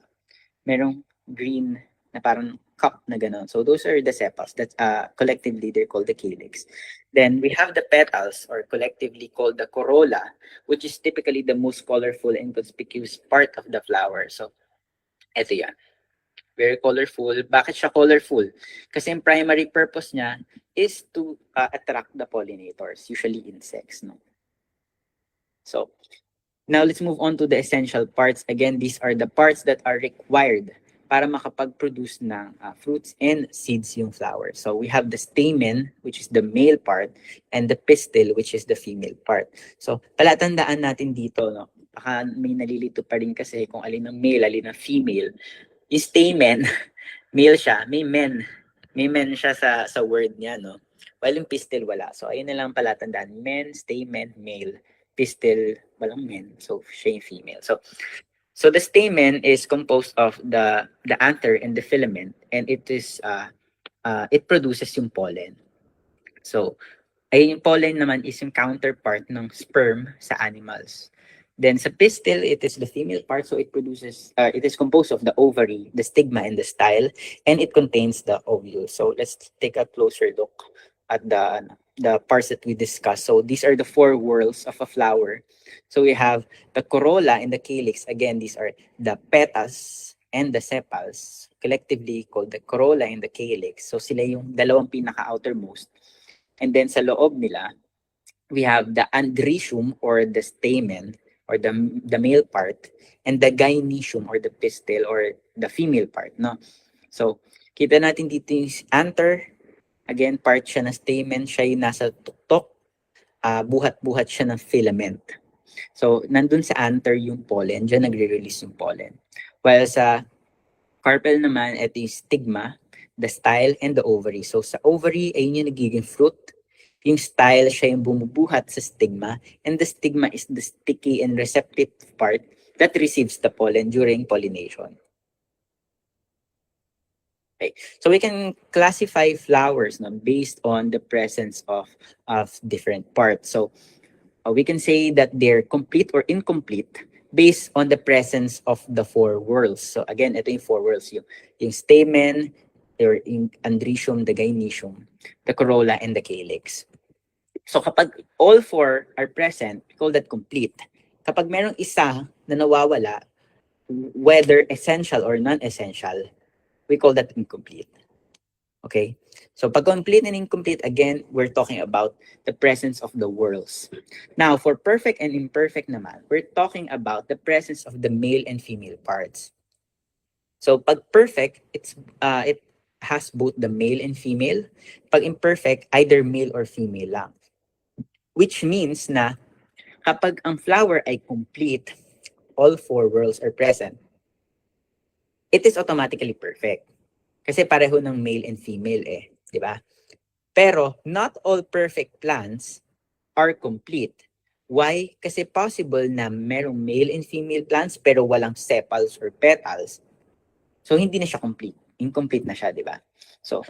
merong green na parang cup na gano'n. So those are the sepals that collectively they're called the calyx. Then we have the petals, or collectively called the corolla, which is typically the most colorful and conspicuous part of the flower. So eto yan. Very colorful. Bakit siya colorful? Kasi yung primary purpose niya is to attract the pollinators, usually insects. No? So now let's move on to the essential parts. Again, these are the parts that are required para makapag-produce ng fruits and seeds yung flower. So we have the stamen, which is the male part, and the pistil, which is the female part. So palatandaan natin dito, no? Baka may nalilito pa rin kasi kung alin ng male, alin ng female. Yung stamen, male siya, may men. May men siya sa word niya, no? While yung pistil, wala. So ayun na lang palatandaan. Men, stamen, male. Pistil, walang men. So siya yung female. So the stamen is composed of the anther and the filament, and it produces yung pollen. So ayun, yung pollen naman is yung counterpart ng sperm sa animals. Then sa pistil, it is the female part, so it is composed of the ovary, the stigma, and the style, and it contains the ovule. So let's take a closer look at the parts that we discussed. So these are the four whorls of a flower. So we have the corolla and the calyx. Again, these are the petals and the sepals, collectively called the corolla and the calyx. So sila yung dalawang pinaka-outermost. And then sa loob nila, we have the andricium, or the stamen, or the male part, and the gynoecium, or the pistil, or the female part, no? So kita natin dito yung anther. Again, part siya ng stamen, siya yung nasa tuktok, buhat-buhat siya ng filament. So nandun sa anther yung pollen, dyan nagre-release yung pollen. While sa carpel naman, ito yung stigma, the style, and the ovary. So sa ovary, ayun yung nagiging fruit. Yung style, siya yung bumubuhat sa stigma, and the stigma is the sticky and receptive part that receives the pollen during pollination. Okay. So we can classify flowers, no, based on the presence of different parts. So we can say that they're complete or incomplete based on the presence of the four whorls. So again, ito yung four whorls, yung stamen, yung andricium, the gynoecium, the corolla, and the calyx. So kapag all four are present, we call that complete. Kapag merong isa na nawawala, whether essential or non-essential, we call that incomplete. Okay? So pag complete and incomplete, again, we're talking about the presence of the whorls. Now, for perfect and imperfect naman, we're talking about the presence of the male and female parts. So pag perfect, it has both the male and female. Pag imperfect, either male or female lang. Which means na kapag ang flower ay complete, all four whorls are present, it is automatically perfect. Kasi pareho ng male and female di ba? Pero not all perfect plants are complete. Why? Kasi possible na merong male and female plants pero walang sepals or petals. So hindi na siya complete. Incomplete na siya, di ba? So,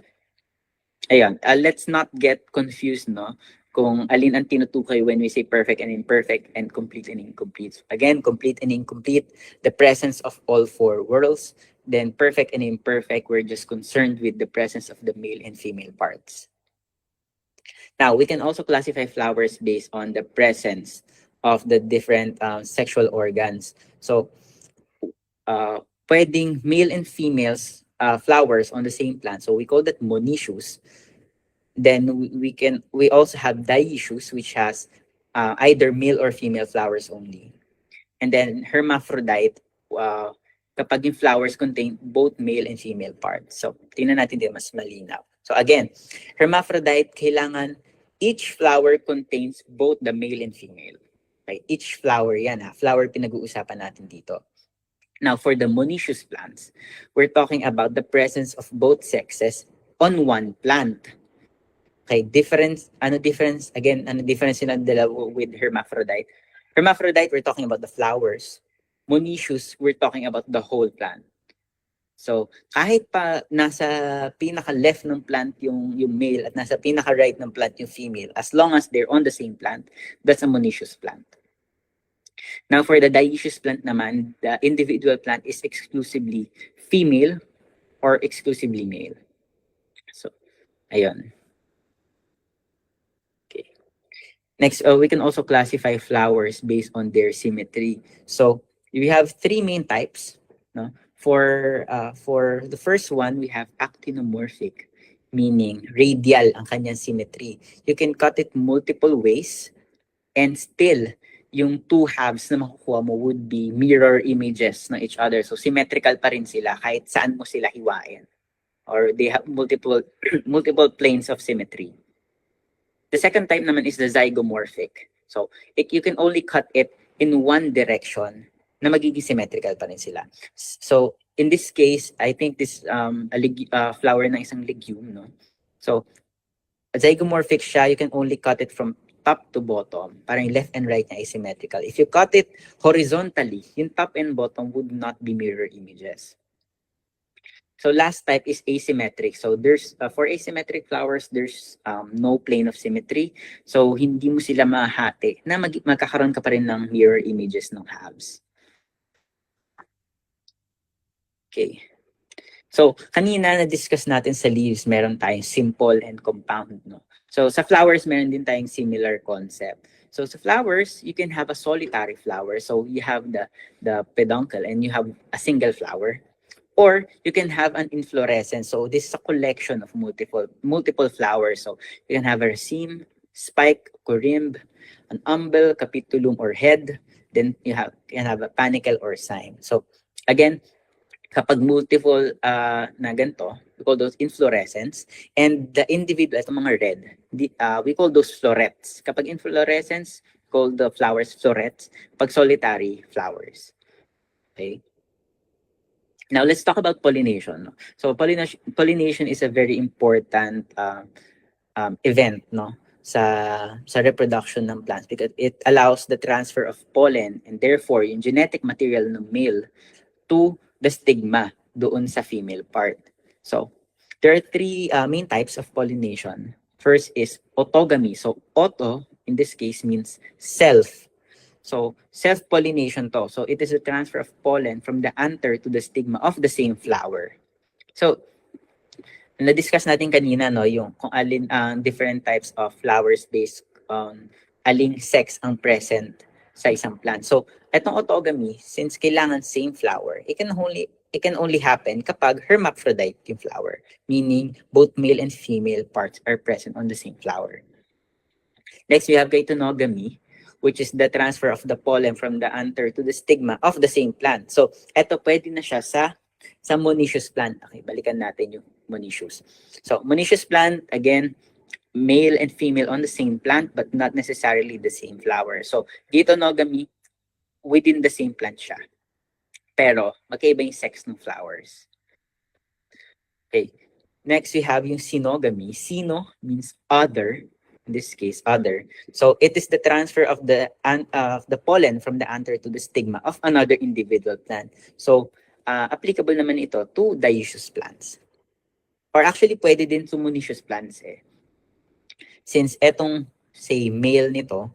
ayun, let's not get confused, no? Kung alin ang tinutukoy when we say perfect and imperfect, and complete and incomplete. Again, complete and incomplete, the presence of all four whorls. Then perfect and imperfect, we're just concerned with the presence of the male and female parts. Now, we can also classify flowers based on the presence of the different sexual organs. So, pwedeng male and females flowers on the same plant. So we call that monoecious. Then we also have dioecious, which has either male or female flowers only. And then hermaphrodite, kapag yung flowers contain both male and female parts. So tingnan natin din mas malinaw. So again, hermaphrodite, kailangan each flower contains both the male and female. Okay? Each flower yan flower pinag-uusapan natin dito. Now for the monoecious plants, we're talking about the presence of both sexes on one plant. Okay, difference again, difference sila dalawa with hermaphrodite. Hermaphrodite, we're talking about the flowers. Monoecious, we're talking about the whole plant. So, kahit pa nasa pinaka-left ng plant yung male at nasa pinaka-right ng plant yung female, as long as they're on the same plant, that's a monoecious plant. Now, for the dioecious plant naman, the individual plant is exclusively female or exclusively male. So, ayun. Okay. Next, we can also classify flowers based on their symmetry. So, we have three main types. No? For the first one, we have actinomorphic, meaning radial ang kanyang symmetry. You can cut it multiple ways and still, yung two halves na makukuha mo would be mirror images ng each other. So, symmetrical pa rin sila kahit saan mo sila hiwain. Or they have multiple multiple planes of symmetry. The second type naman is the zygomorphic. So, you can only cut it in one direction na magiging symmetrical pa rin sila. So, in this case, I think this flower ng isang legume, no? So, a zygomorphic siya, you can only cut it from top to bottom. Parang left and right niya is symmetrical. If you cut it horizontally, yung top and bottom would not be mirror images. So last type is asymmetric. So there's for asymmetric flowers, there's no plane of symmetry. So hindi mo sila mahati na magkakaroon ka pa rin ng mirror images ng halves. Okay. So kanina na-discuss natin sa leaves, meron tayong simple and compound, no? So sa flowers, meron din tayong similar concept. So sa flowers, you can have a solitary flower. So you have the peduncle and you have a single flower. Or you can have an inflorescence. So this is a collection of multiple flowers. So you can have a raceme, spike, corymb, an umbel, capitulum, or head. Then you can have a panicle or cyme. So again, kapag multiple na ganito, we call those inflorescence. And the individual, itong mga red, we call those florets. Kapag inflorescence, we call the flowers florets. Pag solitary, flowers. Okay? Now, let's talk about pollination. So, pollination is a very important event, no, sa reproduction ng plants because it allows the transfer of pollen and therefore yung genetic material ng male to the stigma doon sa female part. So, there are three main types of pollination. First is autogamy. So, auto, in this case, means self. So, self-pollination to. So, it is a transfer of pollen from the anther to the stigma of the same flower. So, na-discuss natin kanina, no, yung kung alin ang different types of flowers based on aling sex ang present sa isang plant. So, etong autogamy, since kailangan same flower, it can only happen kapag hermaphrodite yung flower, meaning both male and female parts are present on the same flower. Next, we have geitonogamy, which is the transfer of the pollen from the anther to the stigma of the same plant. So, eto pwede na siya sa monoecious plant. Okay, balikan natin yung monoecious. So, monoecious plant, again, male and female on the same plant, but not necessarily the same flower. So, geitonogamy, within the same plant siya. Pero, magkaiba yung sex ng flowers. Okay. Next, we have yung synogamy. Sino means other. In this case, other. So, it is the transfer of the pollen from the anther to the stigma of another individual plant. So, applicable naman ito to dioecious plants. Or actually, pwede din to monoecious plants eh. Since etong, say, male nito,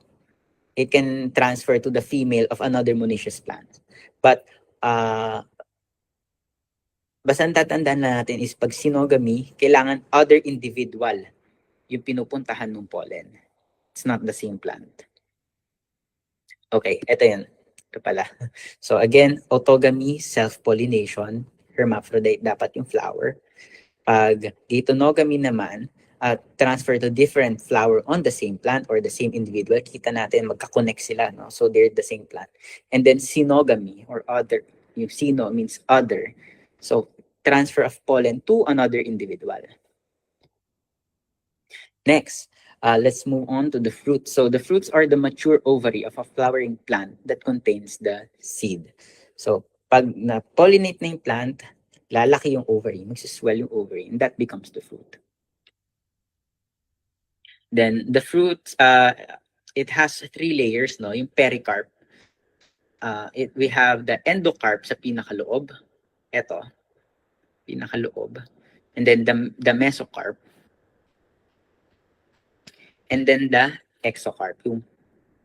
it can transfer to the female of another monoecious plant. But, basta tatandaan na natin is pag synogamy, kailangan other individual yung pinupuntahan ng pollen. It's not the same plant. Okay, ito yun. Ito pala. So again, autogamy, self-pollination, hermaphrodite dapat yung flower. Pag geitonogamy naman, transfer to different flower on the same plant or the same individual, kita natin magka-connect sila, no? So they're the same plant. And then synogamy or other, yung sino means other. So transfer of pollen to another individual. Next, let's move on to the fruits. So the fruits are the mature ovary of a flowering plant that contains the seed. So pag na-pollinate na yung plant, lalaki yung ovary, magsiswell yung ovary, and that becomes the fruit. Then the fruit, it has three layers, no? Yung pericarp. We have the endocarp sa pinakaloob. Ito. pinakaloob. And then the mesocarp. And then the exocarp, yung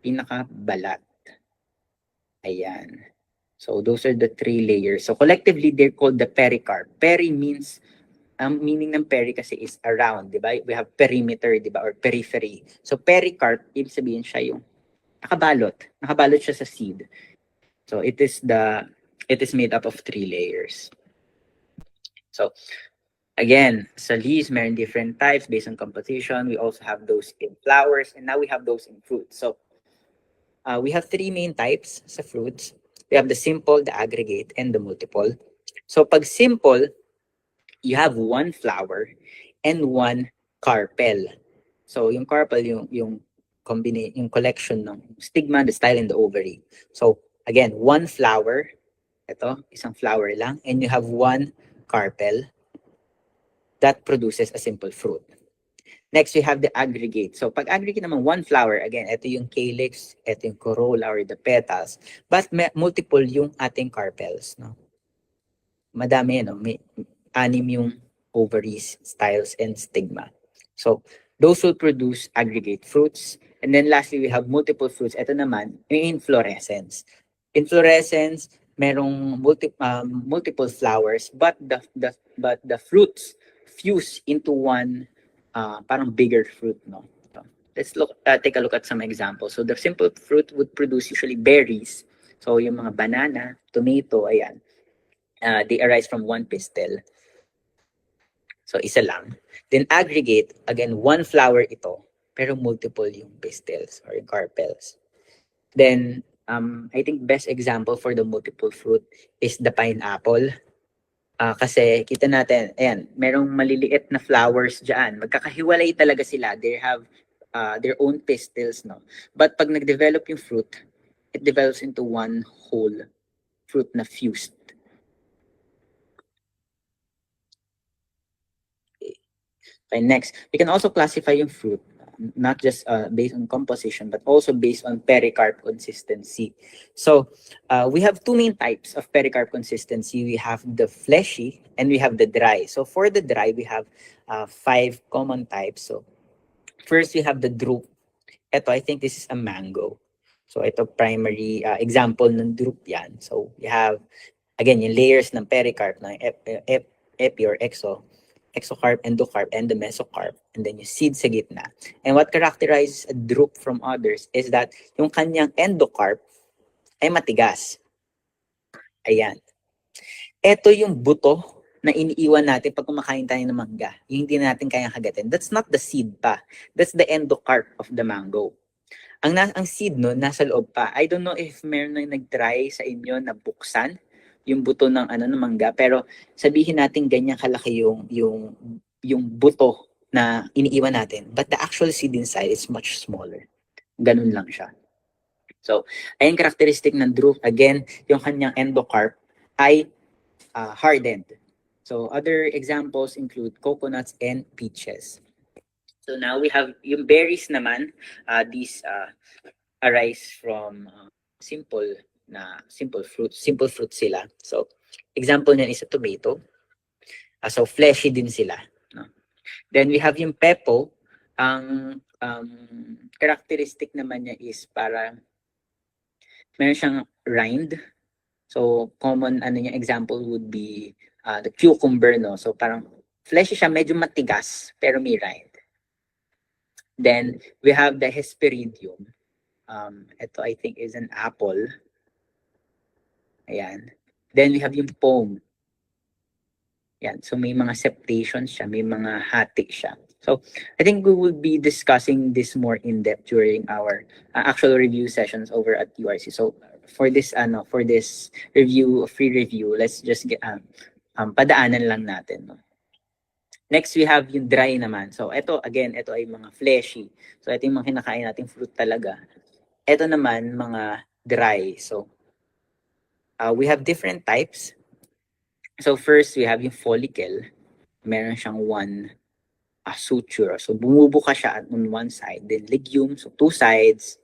pinakabalat. Ayan. So those are the 3 layers. So collectively, they're called the pericarp. Peri means, ang meaning ng peri kasi is around, di ba? We have perimeter, di ba? Or periphery. So pericarp, ibig sabihin siya yung nakabalot. Nakabalot siya sa seed. So it is made up of 3 layers. So again, sa leaves, meron different types based on composition. We also have those in flowers, and now we have those in fruits. So we have 3 main types sa fruits. We have the simple, the aggregate, and the multiple. So pag simple, you have 1 flower and 1 carpel. So yung carpel, yung collection ng stigma, the style, and the ovary. So again, 1 flower, ito, isang flower lang, and you have 1 carpel that produces a simple fruit. Next, we have the aggregate. So pag aggregate naman, 1 flower, again, ito yung calyx, ito yung corolla or the petals, but multiple yung ating carpels. No? Madami, no? May 6 yung ovaries, styles, and stigma. So those will produce aggregate fruits. And then lastly, we have multiple fruits. Ito naman, yung inflorescence. Inflorescence, merong multiple flowers, but the fruits fuse into one parang bigger fruit, no? So, let's take a look at some examples. So the simple fruit would produce usually berries. So yung mga banana, tomato, ayan. They arise from 1 pistil. So isa lang. Then aggregate, again, 1 flower ito, pero multiple yung pistils or yung carpels. Then I think best example for the multiple fruit is the pineapple. Kasi kita natin, ayan, merong maliliit na flowers dyan. Magkakahiwalay talaga sila. They have their own pistils, no? But pag nag-develop yung fruit, it develops into 1 whole fruit na fused. Okay, next, we can also classify yung fruit, not just based on composition, but also based on pericarp consistency. So we have 2 main types of pericarp consistency. We have the fleshy and we have the dry. So for the dry, we have 5 common types. So first, we have the drupe. Ito, I think this is a mango. So ito primary example ng drupe yan. So we have, again, yung layers ng pericarp, ng epi or exocarp, endocarp, and the mesocarp, and then yung seed sa gitna. And what characterizes a drupe from others is that yung kanyang endocarp ay matigas. Ayan. Ito yung buto na iniiwan natin pag kumakain tayo ng mangga. Yung hindi natin kayang kagatin. That's not the seed pa. That's the endocarp of the mango. Ang seed no, nasa loob pa. I don't know if meron na nag-try sa inyo na buksan yung buto ng ng mangga, pero sabihin natin ganyan kalaki yung buto na iniiwan natin, but the actual seed inside is much smaller. Ganun lang siya. So ayun characteristic ng drupe, again, yung kanyang endocarp ay hardened. So other examples include coconuts and peaches. So now we have yung berries naman, these arise from simple fruit sila. So example niyan is a tomato. So fleshy din sila, no? Then we have yung pepo. Ang characteristic naman niya is para meron siyang rind. So common niya example would be the cucumber, no? So parang fleshy siya, medyo matigas pero may rind. Then we have the hesperidium. Ito I think is an apple. Ayan. Then we have yung pome. Ayan. So may mga septations siya, may mga hati siya. So I think we will be discussing this more in depth during our actual review sessions over at URC. So for this review, free review, let's just get padaanan lang natin, no? Next, we have yung dry naman. So ito again, ito ay mga fleshy. So ito yung mga kinakain nating fruit talaga. Ito naman mga dry. So we have different types. So first, we have yung follicle. Meron siyang 1 suture. So bumubuka siya on one side. Then legume, so 2 sides.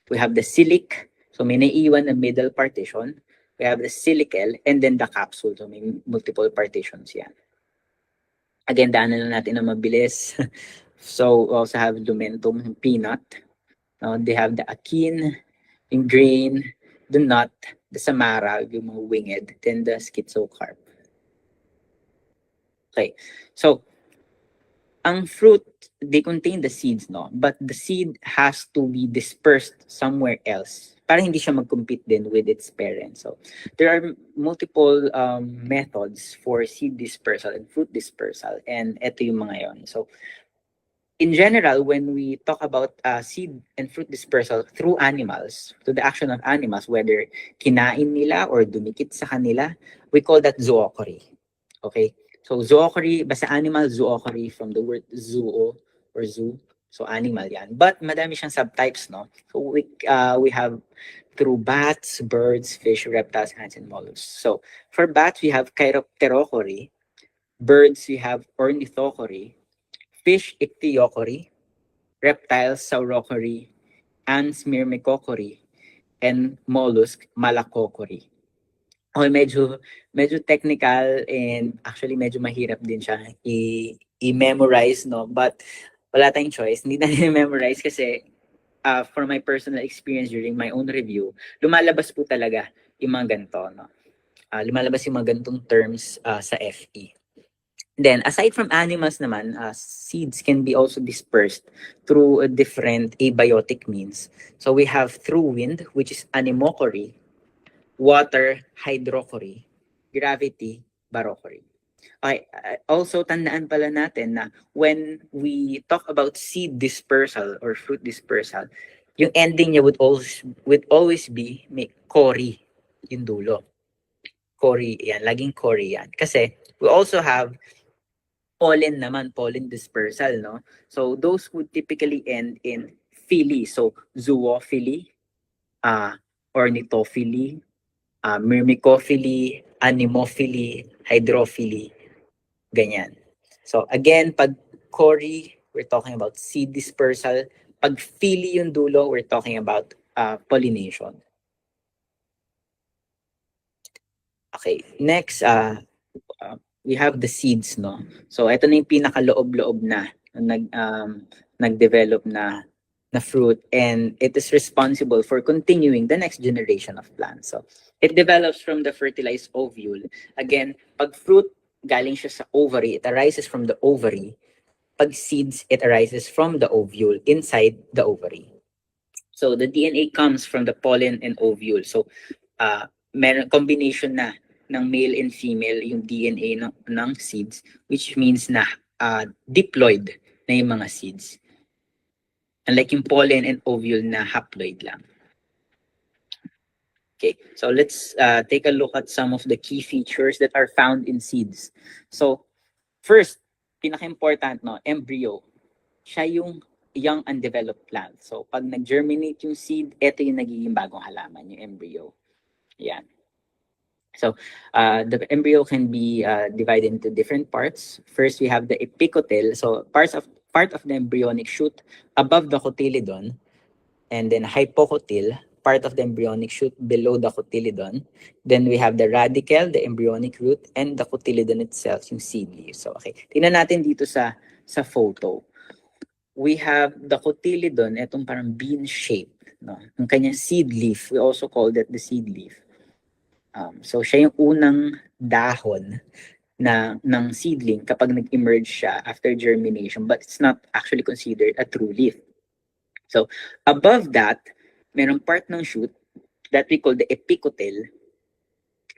We have the silic. So may naiiwan na middle partition. We have the silicle and then the capsule. So may multiple partitions yan. Again, daanan lang natin na mabilis. So, we also have lumentum, peanut. They have the akin, yung grain, the nut, the samarag, yung mga winged, then the schizocarp. Okay, so ang fruit, they contain the seeds, no? But the seed has to be dispersed somewhere else para hindi siya mag-compete din with its parents. So, there are multiple methods for seed dispersal and fruit dispersal, and ito yung mga yon. So, in general, when we talk about seed and fruit dispersal through animals, to the action of animals, whether kinain nila or dumikit sa kanila, we call that zoochory. Okay? So, zoochory, basta animal, zoochory from the word zoo or zoo. So, animal yan. But madami siyang subtypes, no? So, we have through bats, birds, fish, reptiles, ants, and mollusks. So, for bats, we have chiropterochory. Birds, we have ornithochory. Fish, ichthyochory. Reptiles, saurochory. Ants, myrmecochory. And mollusk, malacochory. Okay, medyo technical and actually medyo mahirap din siya i-memorize, no? But wala tayong choice. Hindi na i-memorize kasi for my personal experience during my own review, lumalabas po talaga yung mga ganito, no? Lumalabas yung mga ganitong terms sa FE. Then, aside from animals naman, seeds can be also dispersed through a different abiotic means. So we have through wind, which is anemochory, water, hydrochory, gravity, barochory. Okay, also tandaan pala natin na when we talk about seed dispersal or fruit dispersal, yung ending niya would always be may cory, yung dulo. Cory yan, laging cory yan. Kasi we also have pollen naman, pollen dispersal, no? So those would typically end in phily. So zoophily, ornithophily, myrmecophily, anemophily, hydrophily, ganyan. So again, pag cory, we're talking about seed dispersal. Pag phily yung dulo, we're talking about pollination. Okay, next, we have the seeds, no? So ito na yung pinakaloob-loob na nag-develop na fruit, and it is responsible for continuing the next generation of plants. So it develops from the fertilized ovule. Again, pag fruit, galing siya sa ovary, it arises from the ovary. Pag seeds, it arises from the ovule inside the ovary. So the DNA comes from the pollen and ovule. So meron combination na ng male and female yung DNA ng seeds, which means na diploid na yung mga seeds. Unlike yung pollen and ovule na haploid lang. Okay, so let's take a look at some of the key features that are found in seeds. So first, pinaka-important, no, embryo. Siya yung young undeveloped plant. So pag nag-germinate yung seed, ito yung nagiging bagong halaman, yung embryo. Yan. So the embryo can be divided into different parts. First, we have the epicotyl. So part of the embryonic shoot above the cotyledon, and then hypocotyl, part of the embryonic shoot below the cotyledon. Then we have the radicle, the embryonic root, and the cotyledon itself, yung seed leaf. So okay, tingnan natin dito sa photo. We have the cotyledon, etong parang bean shape, no? Yung kanyang seed leaf, we also call that the seed leaf. So siya yung unang dahon ng seedling kapag nag-emerge siya after germination, but it's not actually considered a true leaf. So above that, merong part ng shoot that we call the epicotyl.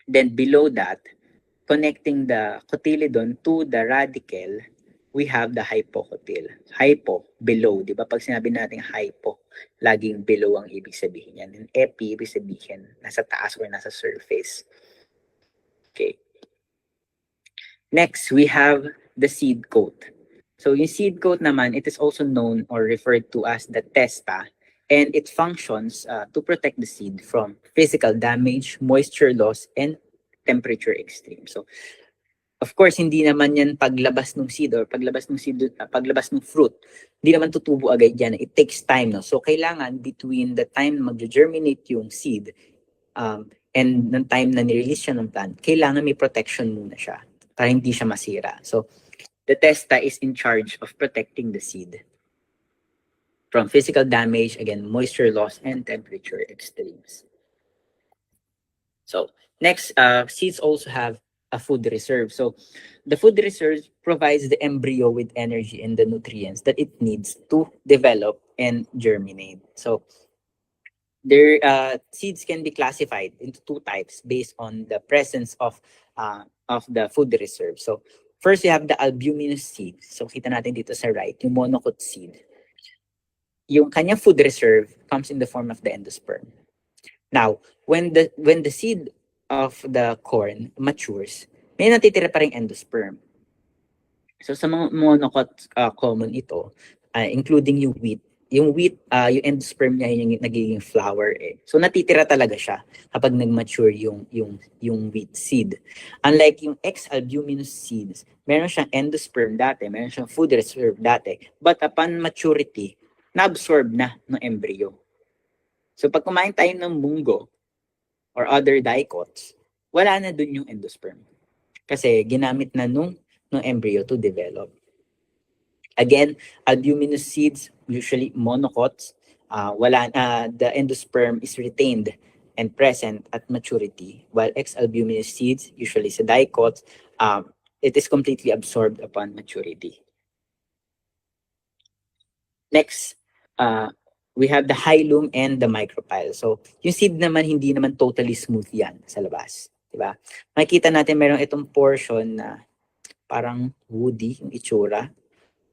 Then below that, connecting the cotyledon to the radicle, we have the hypocotyl. Hypo, below. Di ba? Pag sinabi natin hypo, laging below ang ibig sabihin yan. And epi, ibig sabihin, nasa taas or nasa surface. Okay. Next, we have the seed coat. So yung seed coat naman, it is also known or referred to as the testa, and it functions to protect the seed from physical damage, moisture loss, and temperature extreme. So of course, hindi naman yan paglabas ng seed or paglabas ng fruit. Hindi naman tutubo agad yan. It takes time, no? So kailangan between the time mag-germinate yung seed and ng time na nirelease siya ng plant, kailangan may protection muna siya para hindi siya masira. So The testa is in charge of protecting the seed from physical damage, again, moisture loss, and temperature extremes. So next, seeds also have a food reserve. So the food reserve provides the embryo with energy and the nutrients that it needs to develop and germinate. So their seeds can be classified into two types based on the presence of the food reserve. So first, you have the albuminous seed. So kita natin dito sa right, yung monocot seed. Yung kanyang food reserve comes in the form of the endosperm. Now, when the seed of the corn matures, may natitira pa ring endosperm. So sa mga monocot common ito, including yung wheat. Yung wheat, yung endosperm niya yung nagiging flour eh. So natitira talaga siya kapag nag-mature yung wheat seed. Unlike yung X-albuminous seeds, meron siyang endosperm dati, meron siyang food reserve dati, but upon maturity, na-absorb na ng embryo. So pag kumain tayo ng munggo or other dicots, wala na dun yung endosperm. Kasi ginamit na nung embryo to develop. Again, albuminous seeds, usually monocots, the endosperm is retained and present at maturity, while X-albuminous seeds, usually sa dicots, it is completely absorbed upon maturity. Next, we have the hilum and the micropyle. So, yung seed naman, hindi naman totally smooth yan sa labas. Diba? Makikita natin meron itong portion na parang woody, yung itsura,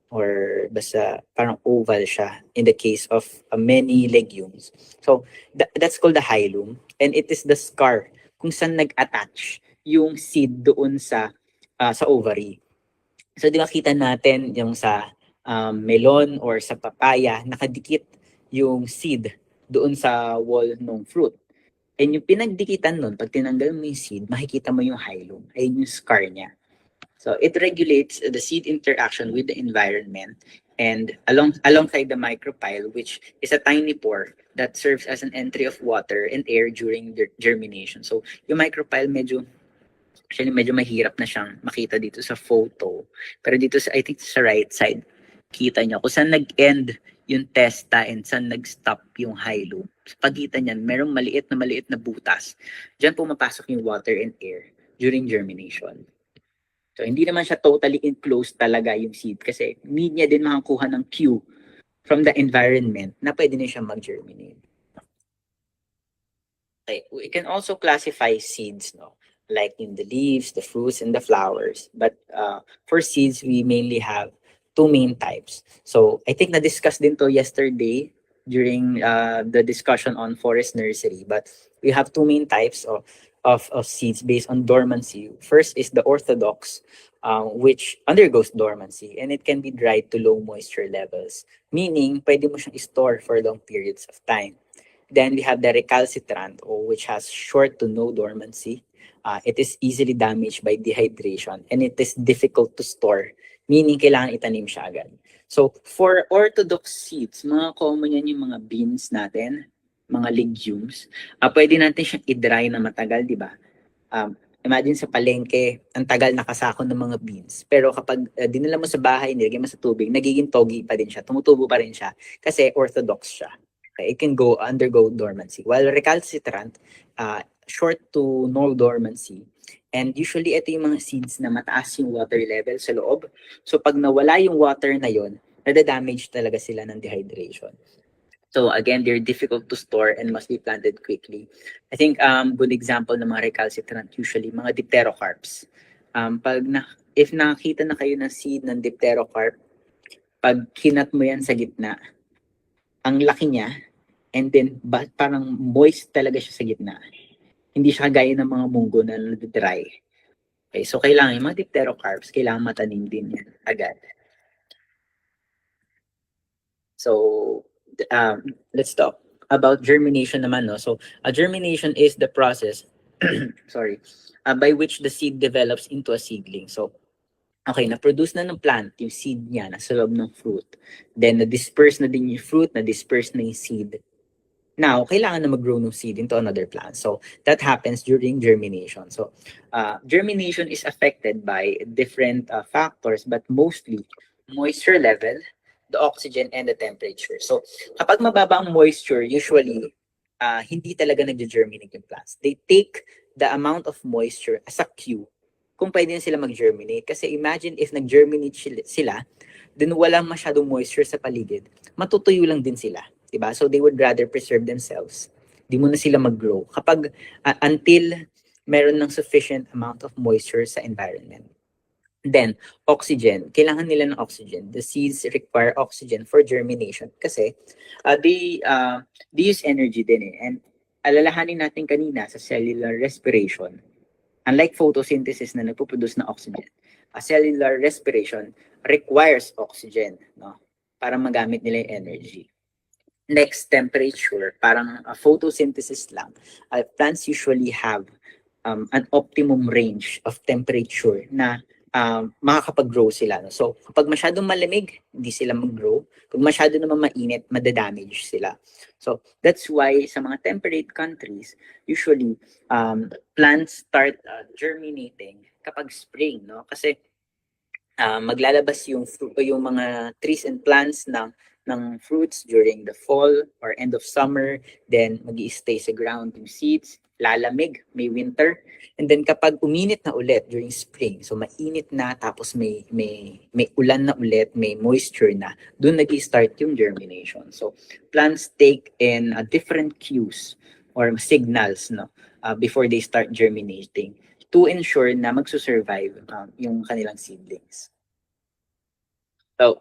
or basta parang oval siya in the case of many legumes. So, that's called the hilum. And it is the scar kung saan nag-attach yung seed doon sa ovary. So, di ba kita natin yung sa melon or sa papaya, nakadikit yung seed doon sa wall ng fruit. And yung pinagdikitan nun, pag tinanggal mo yung seed, makikita mo yung hilum. Ayun yung scar niya. So it regulates the seed interaction with the environment and alongside the micropyle, which is a tiny pore that serves as an entry of water and air during germination. So yung micropyle medyo mahirap na siyang makita dito sa photo. Pero dito sa, I think sa right side, kita nyo kung saan nag-end yung testa and saan nag-stop yung hilum. Sa pagitan niyan, merong maliit na butas. Diyan pumapasok yung water and air during germination. So, hindi naman siya totally enclosed talaga yung seed kasi need niya din makakuha ng cue from the environment na pwede na siya mag-germinate. Okay, we can also classify seeds, no? Like in the leaves, the fruits, and the flowers. But for seeds, we mainly have two main types. So, I think na-discuss din to yesterday during the discussion on forest nursery. But we have two main types of seeds based on dormancy. First is the orthodox, which undergoes dormancy and it can be dried to low moisture levels, meaning pwede mo siyang store for long periods of time. Then we have the recalcitrant, which has short to no dormancy. It is easily damaged by dehydration and it is difficult to store, meaning kailangan itanim siya agad. So for orthodox seeds, mga common yan yung mga beans natin, mga legumes, pwede natin siyang i-dry na matagal, di ba? Imagine sa palengke, ang tagal nakasako ng mga beans. Pero kapag dinala mo sa bahay, nilagay mo sa tubig, nagiging togi pa din siya, tumutubo pa rin siya kasi orthodox siya. Okay, it can undergo dormancy. While recalcitrant, short to no dormancy. And usually, ito yung mga seeds na mataas yung water level sa loob. So pag nawala yung water na yon, nadadamage talaga sila ng dehydration. So again, they're difficult to store and must be planted quickly. I think good example ng mga recalcitrant usually mga dipterocarps. If nakakita na kayo ng seed ng dipterocarp, pag kinat mo yan sa gitna, ang laki niya and then parang moist talaga siya sa gitna. Hindi siya kagaya ng mga munggo na dry. Okay, so kailangan yung mga dipterocarps, kailangan matanim din yan agad. So let's talk about germination naman, no? So, germination is the process, sorry, by which the seed develops into a seedling. So, okay, na-produce na ng plant yung seed niya nasa loob ng fruit. Then, na-disperse na din yung fruit, na-disperse na yung seed. Now, kailangan na mag-grow ng seed into another plant. So, that happens during germination. So, germination is affected by different factors, but mostly moisture level, the oxygen, and the temperature. So, kapag mababa ang moisture, usually, hindi talaga nag-germinate yung plants. They take the amount of moisture as a cue kung pwede na sila mag-germinate. Kasi imagine if nag-germinate sila, then walang masyadong moisture sa paligid, matutuyo lang din sila. Diba? So they would rather preserve themselves. Di mo na sila mag-grow kapag until meron ng sufficient amount of moisture sa environment. Then, oxygen. Kailangan nila ng oxygen. The seeds require oxygen for germination kasi they use energy din eh. And alalahanin natin kanina sa cellular respiration, unlike photosynthesis na nagpo-produce ng oxygen, cellular respiration requires oxygen, no? Para magamit nila yung energy. Next, temperature. Parang photosynthesis lang. Plants usually have an optimum range of temperature na makakapag-grow sila. No? So, kapag masyadong malamig, hindi sila mag-grow. Kung masyado naman mainit, madadamage sila. So, that's why sa mga temperate countries, usually, plants start germinating kapag spring. No? Kasi maglalabas yung mga trees and plants ng fruits during the fall or end of summer, then mag-i-stay sa ground yung seeds, lalamig, may winter, and then kapag uminit na ulit during spring, so mainit na tapos may ulan na ulit, may moisture na, doon nag-i-start yung germination. So plants take in different cues or signals no before they start germinating to ensure na magsusurvive yung kanilang seedlings. So,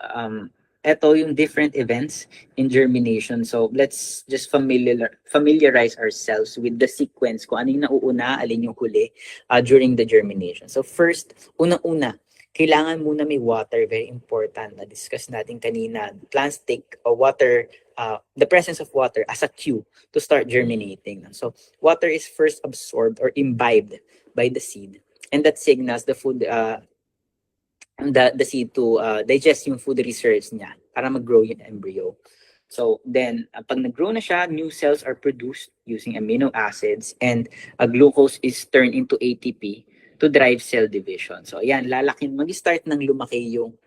eto yung different events in germination. So, let's just familiarize ourselves with the sequence kung ano yung nauuna, alin yung huli during the germination. So, first, unang-una, kailangan muna may water, very important. Na-discuss natin kanina. Plants take water, the presence of water as a cue to start germinating. So, water is first absorbed or imbibed by the seed. And that signals the food the seed to digest yung food reserves niya para mag-grow yung embryo. So then, pag nag-grow na siya, new cells are produced using amino acids and glucose is turned into ATP to drive cell division. So ayan, mag-start nang lumaki yung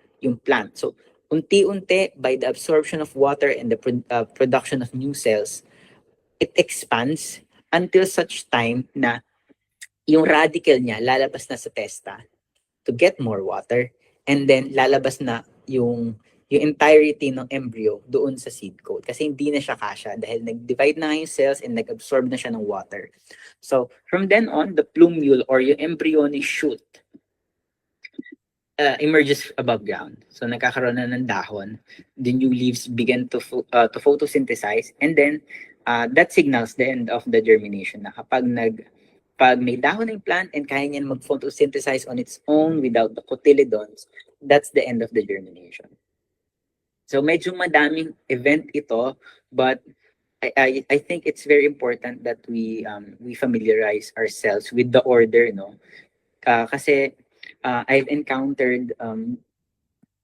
plant. So unti-unti, by the absorption of water and the production of new cells, it expands until such time na yung radical niya lalabas na sa testa to get more water, and then lalabas na yung entirety ng embryo doon sa seed coat kasi hindi na siya kasya dahil nag-divide na yung cells and nag-absorb na siya ng water. So from then on, the plumule or yung embryonic shoot emerges above ground. So nagkakaroon na ng dahon. The new leaves begin to photosynthesize, and then that signals the end of the germination na pag may dahon ng plant and kaya niyan mag-photosynthesize on its own without the cotyledons, that's the end of the germination. So medyo madaming event ito, but I think it's very important that we familiarize ourselves with the order, no? Kasi I've encountered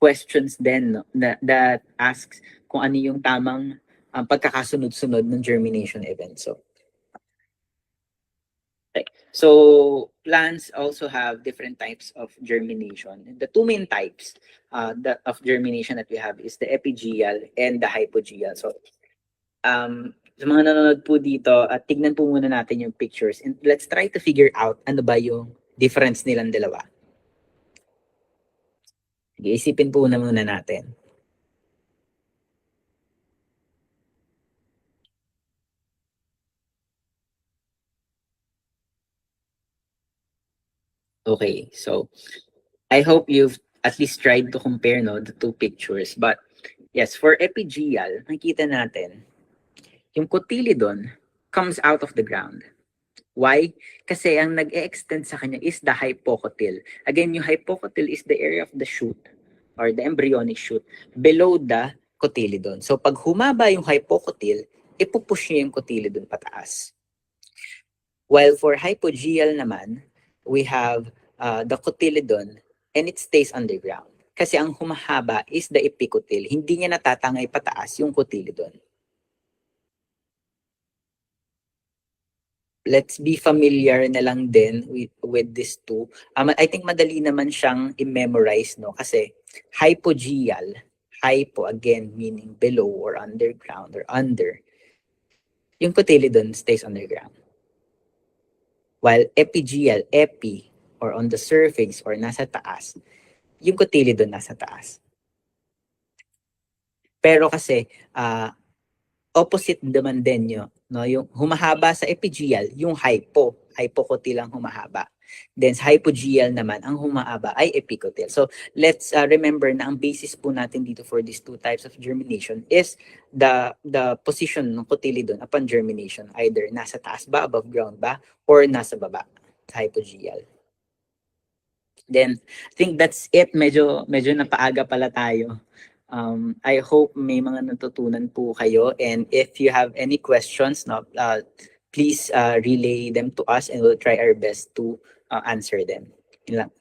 questions then no, that asks kung ano yung tamang pagkakasunod-sunod ng germination event. So plants also have different types of germination. The two main types of germination that we have is the epigeal and the hypogeal. So sa mga nanonood po dito, tignan po muna natin yung pictures and let's try to figure out ano ba yung difference nilang dalawa. Sige, isipin po muna natin. Okay, so I hope you've at least tried to compare the two pictures. But yes, for epigeal, nakikita natin, yung cotyledon comes out of the ground. Why? Kasi ang nag-e-extend sa kanya is the hypocotyl. Again, yung hypocotyl is the area of the shoot or the embryonic shoot below the cotyledon. So pag humaba yung hypocotyl, ipupush niya yung cotyledon pataas. While for hypogeal naman, we have the cotyledon and it stays underground. Kasi ang humahaba is the epicotyl. Hindi niya natatangay pataas yung cotyledon. let's be familiar na lang din with these two. I think madali naman siyang i-memorize, no? Kasi hypogeal, hypo again meaning below or underground or under. Yung cotyledon stays underground. While epigeal, epi, or on the surface or nasa taas, yung cotyledon nasa taas. Pero kasi, opposite naman din yun. No? Yung humahaba sa epigeal, yung hypocotyl ang humahaba. Then sa hypogeal naman, ang humahaba ay epicotyl. So let's remember na ang basis po natin dito for these two types of germination is the position ng cotyledon upon germination. Either nasa taas ba, above ground ba, or nasa baba, sa hypogeal. Then, I think that's it. Medyo napaaga pala tayo. I hope may mga natutunan po kayo, and if you have any questions, no, please relay them to us and we'll try our best to answer them.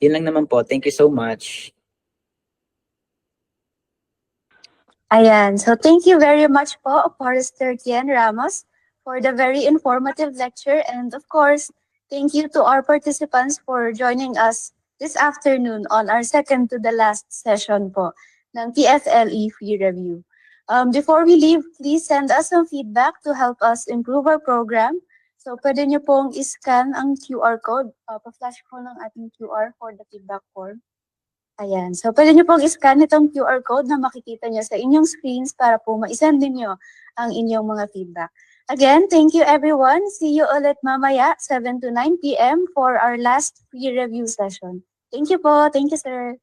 Yun lang naman po. Thank you so much. Ayan. So thank you very much po, Forester Tien Ramos, for the very informative lecture. And of course, thank you to our participants for joining us this afternoon on our second to the last session po ng PFLE Free Review. Before we leave, please send us some feedback to help us improve our program. So pwede nyo pong iscan ang QR code. Pa-flash ko ng ating QR for the feedback form. Ayan. So, pwede nyo pong iscan itong QR code na makikita nyo sa inyong screens para po ma-send din nyo ang inyong mga feedback. Again, thank you everyone. See you ulit mamaya, 7 to 9 p.m. for our last free review session. Thank you po. Thank you, sir.